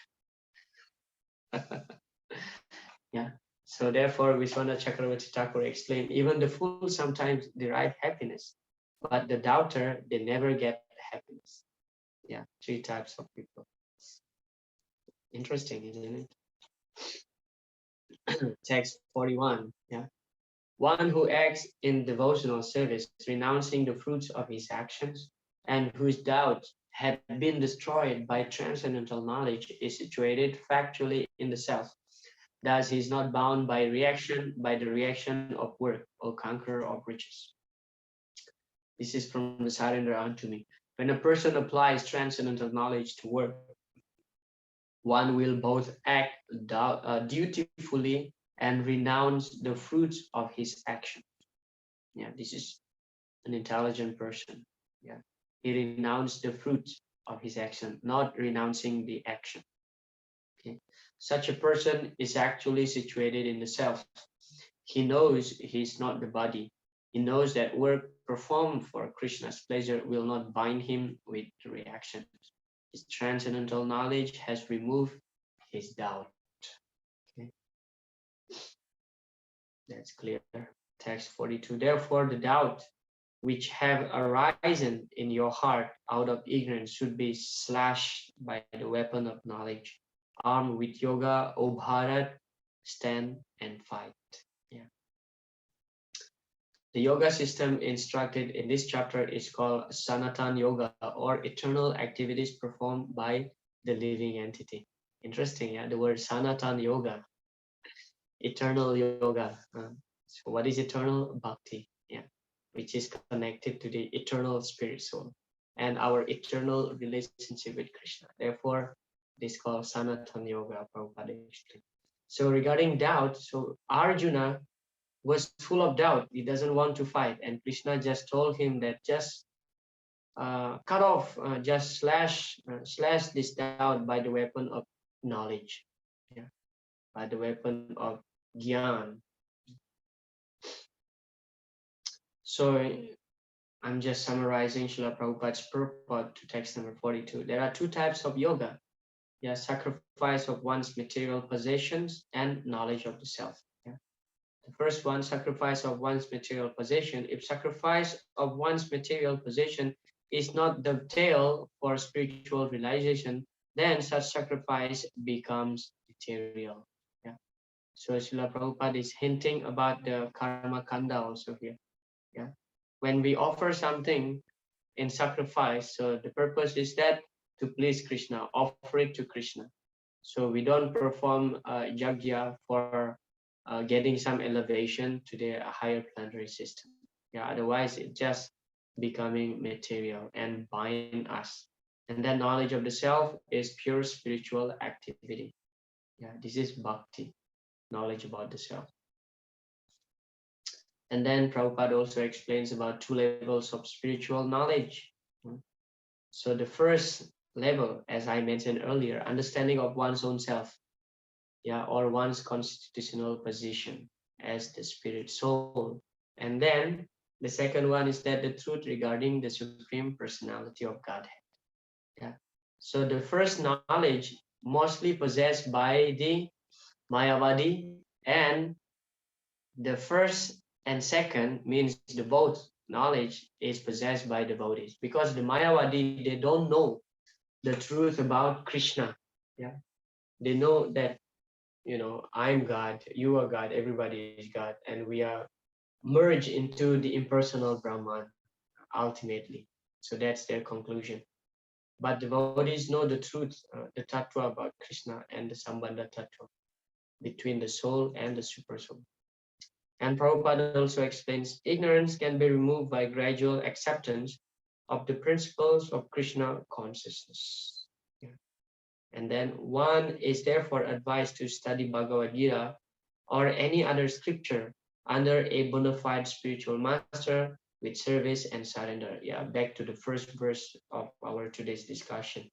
Yeah. So therefore, Vishwanath Chakravarti Thakur explained, even the fool sometimes derive happiness, but the doubter, they never get happiness. Yeah, three types of people. Interesting, isn't it? Text 41. Yeah. One who acts in devotional service, renouncing the fruits of his actions, and whose doubts have been destroyed by transcendental knowledge, is situated factually in the self. Thus, he is not bound by the reaction of work or conqueror of riches. This is from the surrender unto me. When a person applies transcendental knowledge to work, one will both act dutifully and renounce the fruits of his action. Yeah, this is an intelligent person. Yeah, he renounced the fruits of his action, not renouncing the action. Okay, such a person is actually situated in the self. He knows he is not the body. He knows that work performed for Krishna's pleasure will not bind him with reactions. His transcendental knowledge has removed his doubt. Okay, that's clear. Text 42. Therefore, the doubt which have arisen in your heart out of ignorance should be slashed by the weapon of knowledge. Armed with yoga, O Bharat, stand and fight. Yeah. The yoga system instructed in this chapter is called Sanatana Yoga, or eternal activities performed by the living entity. Interesting, yeah, the word Sanatana Yoga, eternal yoga. So what is eternal? Bhakti, yeah, which is connected to the eternal spirit soul and our eternal relationship with Krishna. Therefore, this is called Sanatana Yoga, Prabhupada explained. So regarding doubt, so Arjuna was full of doubt. He doesn't want to fight. And Krishna just told him that just cut off, just slash this doubt by the weapon of knowledge, yeah, by the weapon of Gyan. So I'm just summarizing Srila Prabhupada's purport to text number 42. There are two types of yoga. Yeah, sacrifice of one's material possessions and knowledge of the self. Yeah. The first one, sacrifice of one's material possession. If sacrifice of one's material possession is not the tail for spiritual realization, then such sacrifice becomes material. Yeah. So Srila Prabhupada is hinting about the karma kanda also here. Yeah. When we offer something in sacrifice, so the purpose is that to please Krishna, offer it to Krishna. So we don't perform yajna for getting some elevation to the higher planetary system. Yeah, otherwise it just becoming material and bind us. And that knowledge of the self is pure spiritual activity. Yeah, this is bhakti, knowledge about the self. And then Prabhupada also explains about two levels of spiritual knowledge. So the first level, as I mentioned earlier, understanding of one's own self, yeah, or one's constitutional position as the spirit soul. And then the second one is that the truth regarding the supreme personality of Godhead. Yeah. So the first knowledge mostly possessed by the Mayavadi, and the first and second means the both knowledge is possessed by devotees, because the Mayavadi, they don't know the truth about Krishna. Yeah, they know that, I'm God, you are God, everybody is God, and we are merged into the impersonal Brahman ultimately. So that's their conclusion. But devotees know the truth, the Tattwa about Krishna and the Sambandha Tattwa between the soul and the super soul. And Prabhupada also explains ignorance can be removed by gradual acceptance of the principles of Krishna consciousness. Yeah. And then one is therefore advised to study Bhagavad Gita or any other scripture under a bona fide spiritual master with service and surrender. Yeah, back to the first verse of our today's discussion.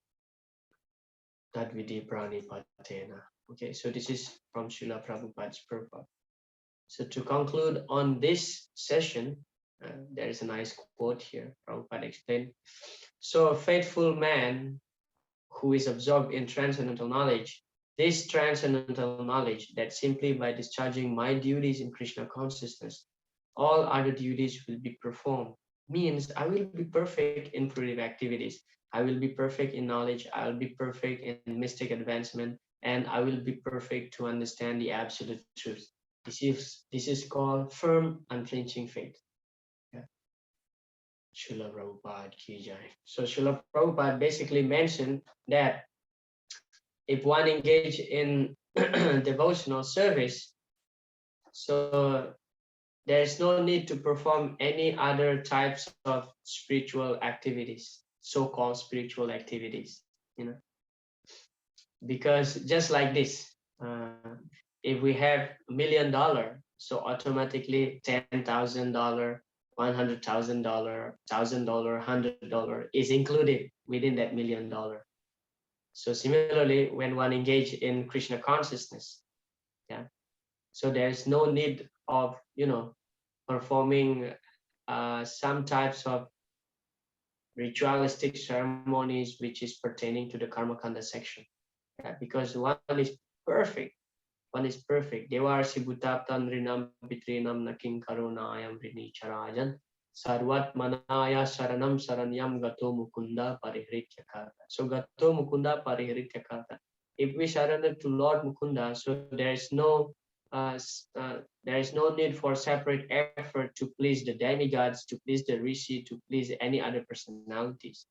Tadvidi Pranipatena. Okay, so this is from Srila Prabhupada's purport. So to conclude on this session, there is a nice quote here. Prabhupada explained. So a faithful man who is absorbed in transcendental knowledge, this transcendental knowledge that simply by discharging my duties in Krishna consciousness, all other duties will be performed, means I will be perfect in fruitive activities. I will be perfect in knowledge. I will be perfect in mystic advancement, and I will be perfect to understand the absolute truth. This is called firm, unflinching faith. Yeah. Srila Prabhupada ki jai. So Srila Prabhupada basically mentioned that if one engage in devotional service, so there's no need to perform any other types of spiritual activities, so-called spiritual activities, because just like this, if we have $1,000,000, so automatically $10,000, $100,000, $1,000, $100 is included within that $1,000,000. So similarly, when one engage in Krishna consciousness, yeah, so there's no need of performing some types of ritualistic ceremonies which is pertaining to the Karma Kanda section, yeah, because one is perfect. One is perfect. Devarsi Bhutaptan Rinam Pitrinam Naking Karunayam Rini Charajan Sarvat Manaya Saranam Saranyam Gato Mukunda Parihritya Karta. So Gato Mukunda Parihritya Karta. If we surrender to Lord Mukunda, so there is no need for separate effort to please the demigods, to please the rishi, to please any other personalities,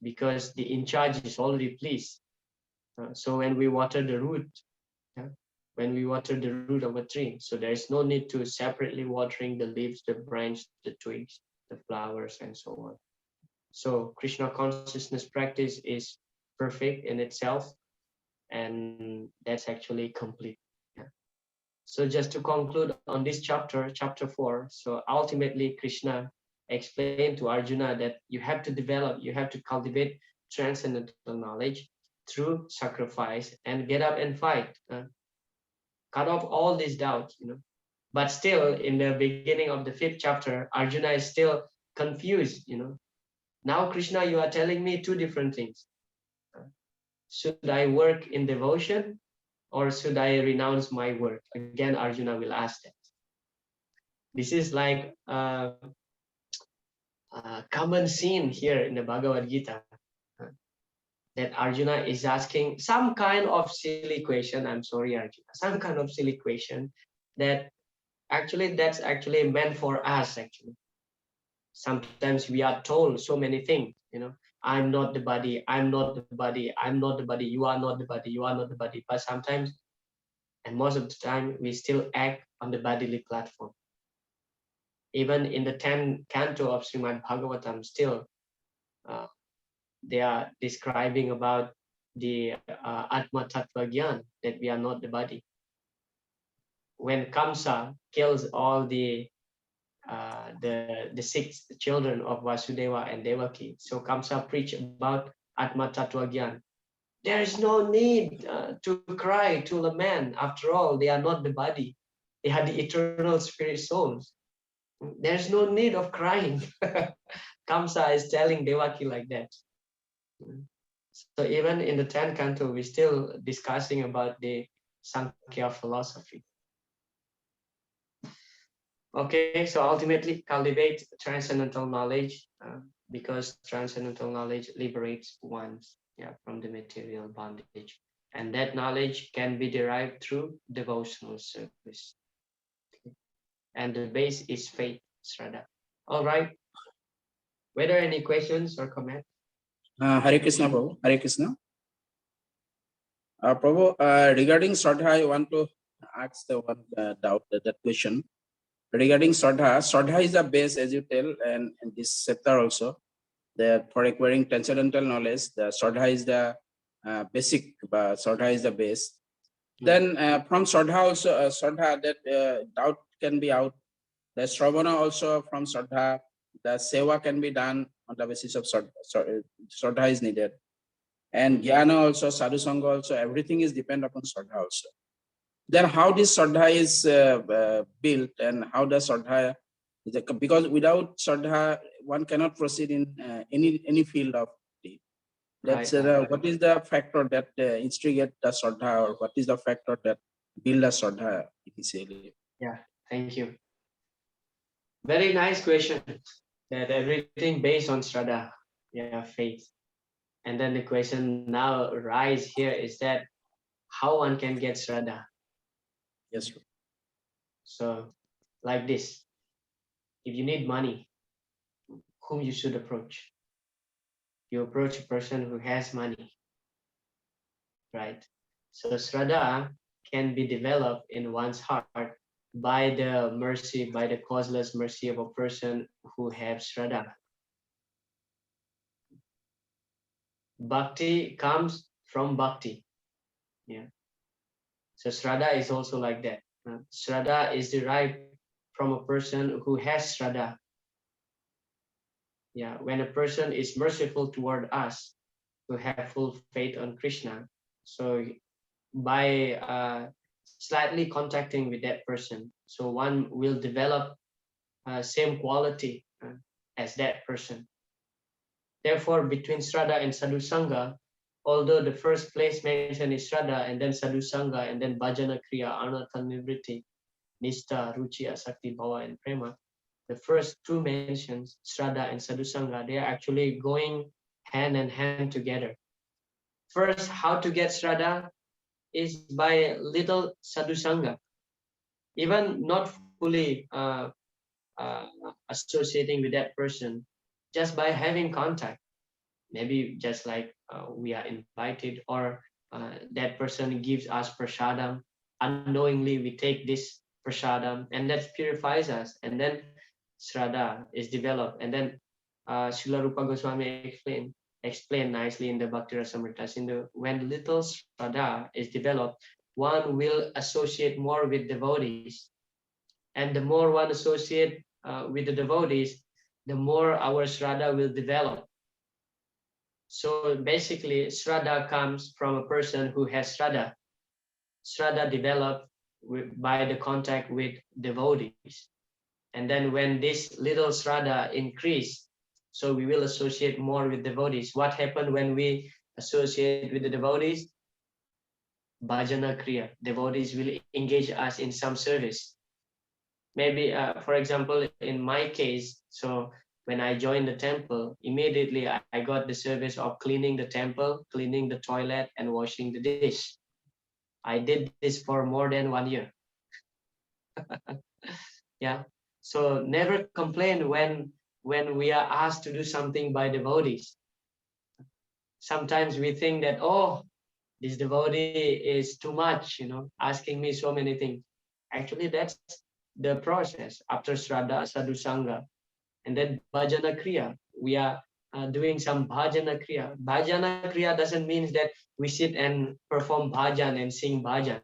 because the in charge is already pleased. So when we water the root, yeah, when we water the root of a tree, so there is no need to separately watering the leaves, the branch, the twigs, the flowers, and so on. So Krishna consciousness practice is perfect in itself, and that's actually complete. Yeah. So just to conclude on this chapter, chapter 4, so ultimately Krishna explained to Arjuna that you have to develop, you have to cultivate transcendental knowledge through sacrifice and get up and fight. Cut off all these doubts, But still, in the beginning of the 5th chapter, Arjuna is still confused. Now, Krishna, you are telling me two different things. Should I work in devotion or should I renounce my work? Again, Arjuna will ask that. This is like a common scene here in the Bhagavad Gita, that Arjuna is asking some kind of silly question. I'm sorry, Arjuna, some kind of silly question that that's actually meant for us. Actually, sometimes we are told so many things. I'm not the body. I'm not the body. I'm not the body. You are not the body. You are not the body. But sometimes, and most of the time, we still act on the bodily platform. Even in the 10th canto of Srimad Bhagavatam, still they are describing about the Atma Tattva Gyan, that we are not the body. When Kamsa kills all the 6 children of Vasudeva and Devaki, so Kamsa preached about Atma Tattva Gyan. There is no need to cry, to lament. After all, they are not the body. They are the eternal spirit souls. There's no need of crying. Kamsa is telling Devaki like that. So even in the 10th canto, we're still discussing about the Sankhya philosophy. Okay, so ultimately cultivate transcendental knowledge because transcendental knowledge liberates one from the material bondage. And that knowledge can be derived through devotional service. And the base is faith, Shraddha. All right. Were there any questions or comments? Hare Krishna, Prabhu. Hare Krishna. Prabhu, regarding Shraddha, I want to ask the one doubt, that question. Regarding Shraddha, Shraddha is the base, as you tell, and in this chapter also, that for acquiring transcendental knowledge, the Shraddha is the basic, Shraddha is the base. Then from Shraddha also, Shraddha, that doubt can be out. The Shravana also from Shraddha, the Seva can be done on the basis of Shraddha, Shraddha is needed. And Jnana also, Sadhu Sangha also, everything is dependent upon Shraddha also. Then how this Shraddha is built, and how does Shraddha, because without Shraddha, one cannot proceed in any field of bhakti. That's Right. what is the factor that instigate the Shraddha, or what is the factor that build the Shraddha initially? Yeah, thank you. Very nice question. That everything based on Shraddha, faith. And then the question now rise here is that how one can get Shraddha. Yes, sir. So like this, if you need money, whom you should approach? You approach a person who has money, right? So Shraddha can be developed in one's heart by the mercy, by the causeless mercy of a person who has Shraddha. Bhakti comes from bhakti. Yeah. So Shraddha is also like that. Shraddha is derived from a person who has Shraddha. Yeah, when a person is merciful toward us, who have full faith on Krishna, so by slightly contacting with that person, so one will develop same quality as that person. Therefore, between Shraddha and Sadhu Sangha, although the first place mentioned is Shraddha, and then Sadhu Sangha, and then Bhajana Kriya, Anartha Nivritti, Nishta, Ruchi, Asakti, Bhava, and Prema, the first two mentions, Shraddha and Sadhu Sangha, they are actually going hand in hand together. First, how to get Shraddha is by little Sadhu Sangha. Even not fully associating with that person, just by having contact. Maybe just like we are invited, or that person gives us prasadam. Unknowingly, we take this prasadam, and that purifies us. And then Shraddha is developed. And then Srila Rupa Goswami explained nicely in the Bhakti Rasamrita Sindhu, when little Shraddha is developed, one will associate more with devotees. And the more one associate with the devotees, the more our Shraddha will develop. So basically, Shraddha comes from a person who has Shraddha. Shraddha developed by the contact with devotees. And then when this little Shraddha increase, so we will associate more with devotees. What happened when we associate with the devotees? Bhajana Kriya. Devotees will engage us in some service. Maybe, for example, in my case, so when I joined the temple, immediately I got the service of cleaning the temple, cleaning the toilet, and washing the dish. I did this for more than 1 year. Yeah. So never complain when we are asked to do something by devotees. Sometimes we think that, oh, this devotee is too much, asking me so many things. Actually, that's the process. After Shraddha, Sadhu Sangha, and then Bhajana Kriya. We are doing some Bhajana Kriya. Bhajana Kriya doesn't mean that we sit and perform bhajan and sing bhajan.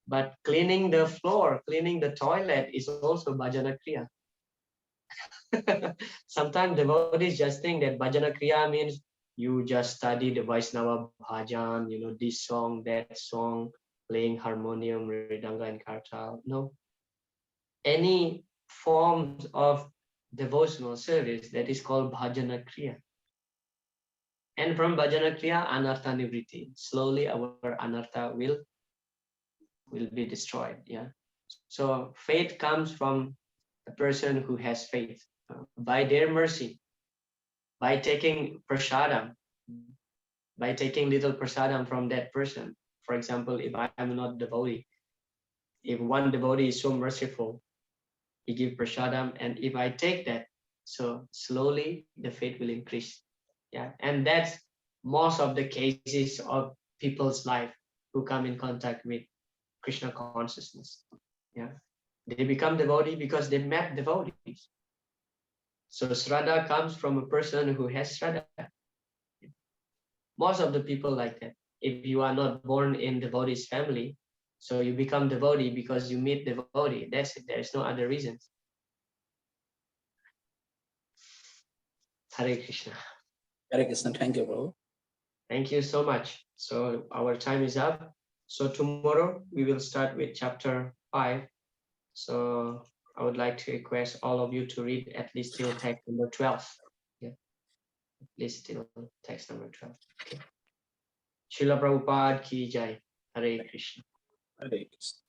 But cleaning the floor, cleaning the toilet is also Bhajana Kriya. Sometimes devotees just think that Bhajana Kriya means you just study the Vaishnava bhajan, this song, that song, playing harmonium, Mridanga and Kartal. No. Any forms of devotional service that is called Bhajana Kriya. And from Bhajana Kriya, Anartha Nivriti. Slowly our Anartha will be destroyed. Yeah. So faith comes from a person who has faith. By their mercy, by taking prasadam, by taking little prasadam from that person. For example, if I am not devotee, if one devotee is so merciful, he give prasadam, and if I take that, so slowly the faith will increase. Yeah, and that's most of the cases of people's life who come in contact with Krishna consciousness. Yeah, they become devotee because they met devotees. So Shraddha comes from a person who has Shraddha. Most of the people like that. If you are not born in devotee's family, so you become devotee because you meet devotee. That's it. There's no other reasons. Hare Krishna. Hare Krishna. Thank you, Prabhu. Thank you so much. So our time is up. So tomorrow we will start with chapter 5. So I would like to request all of you to read at least till text number 12. Yeah, at least till text number 12. Okay. Srila Prabhupada ki jai. Hare Krishna. Hare Krishna.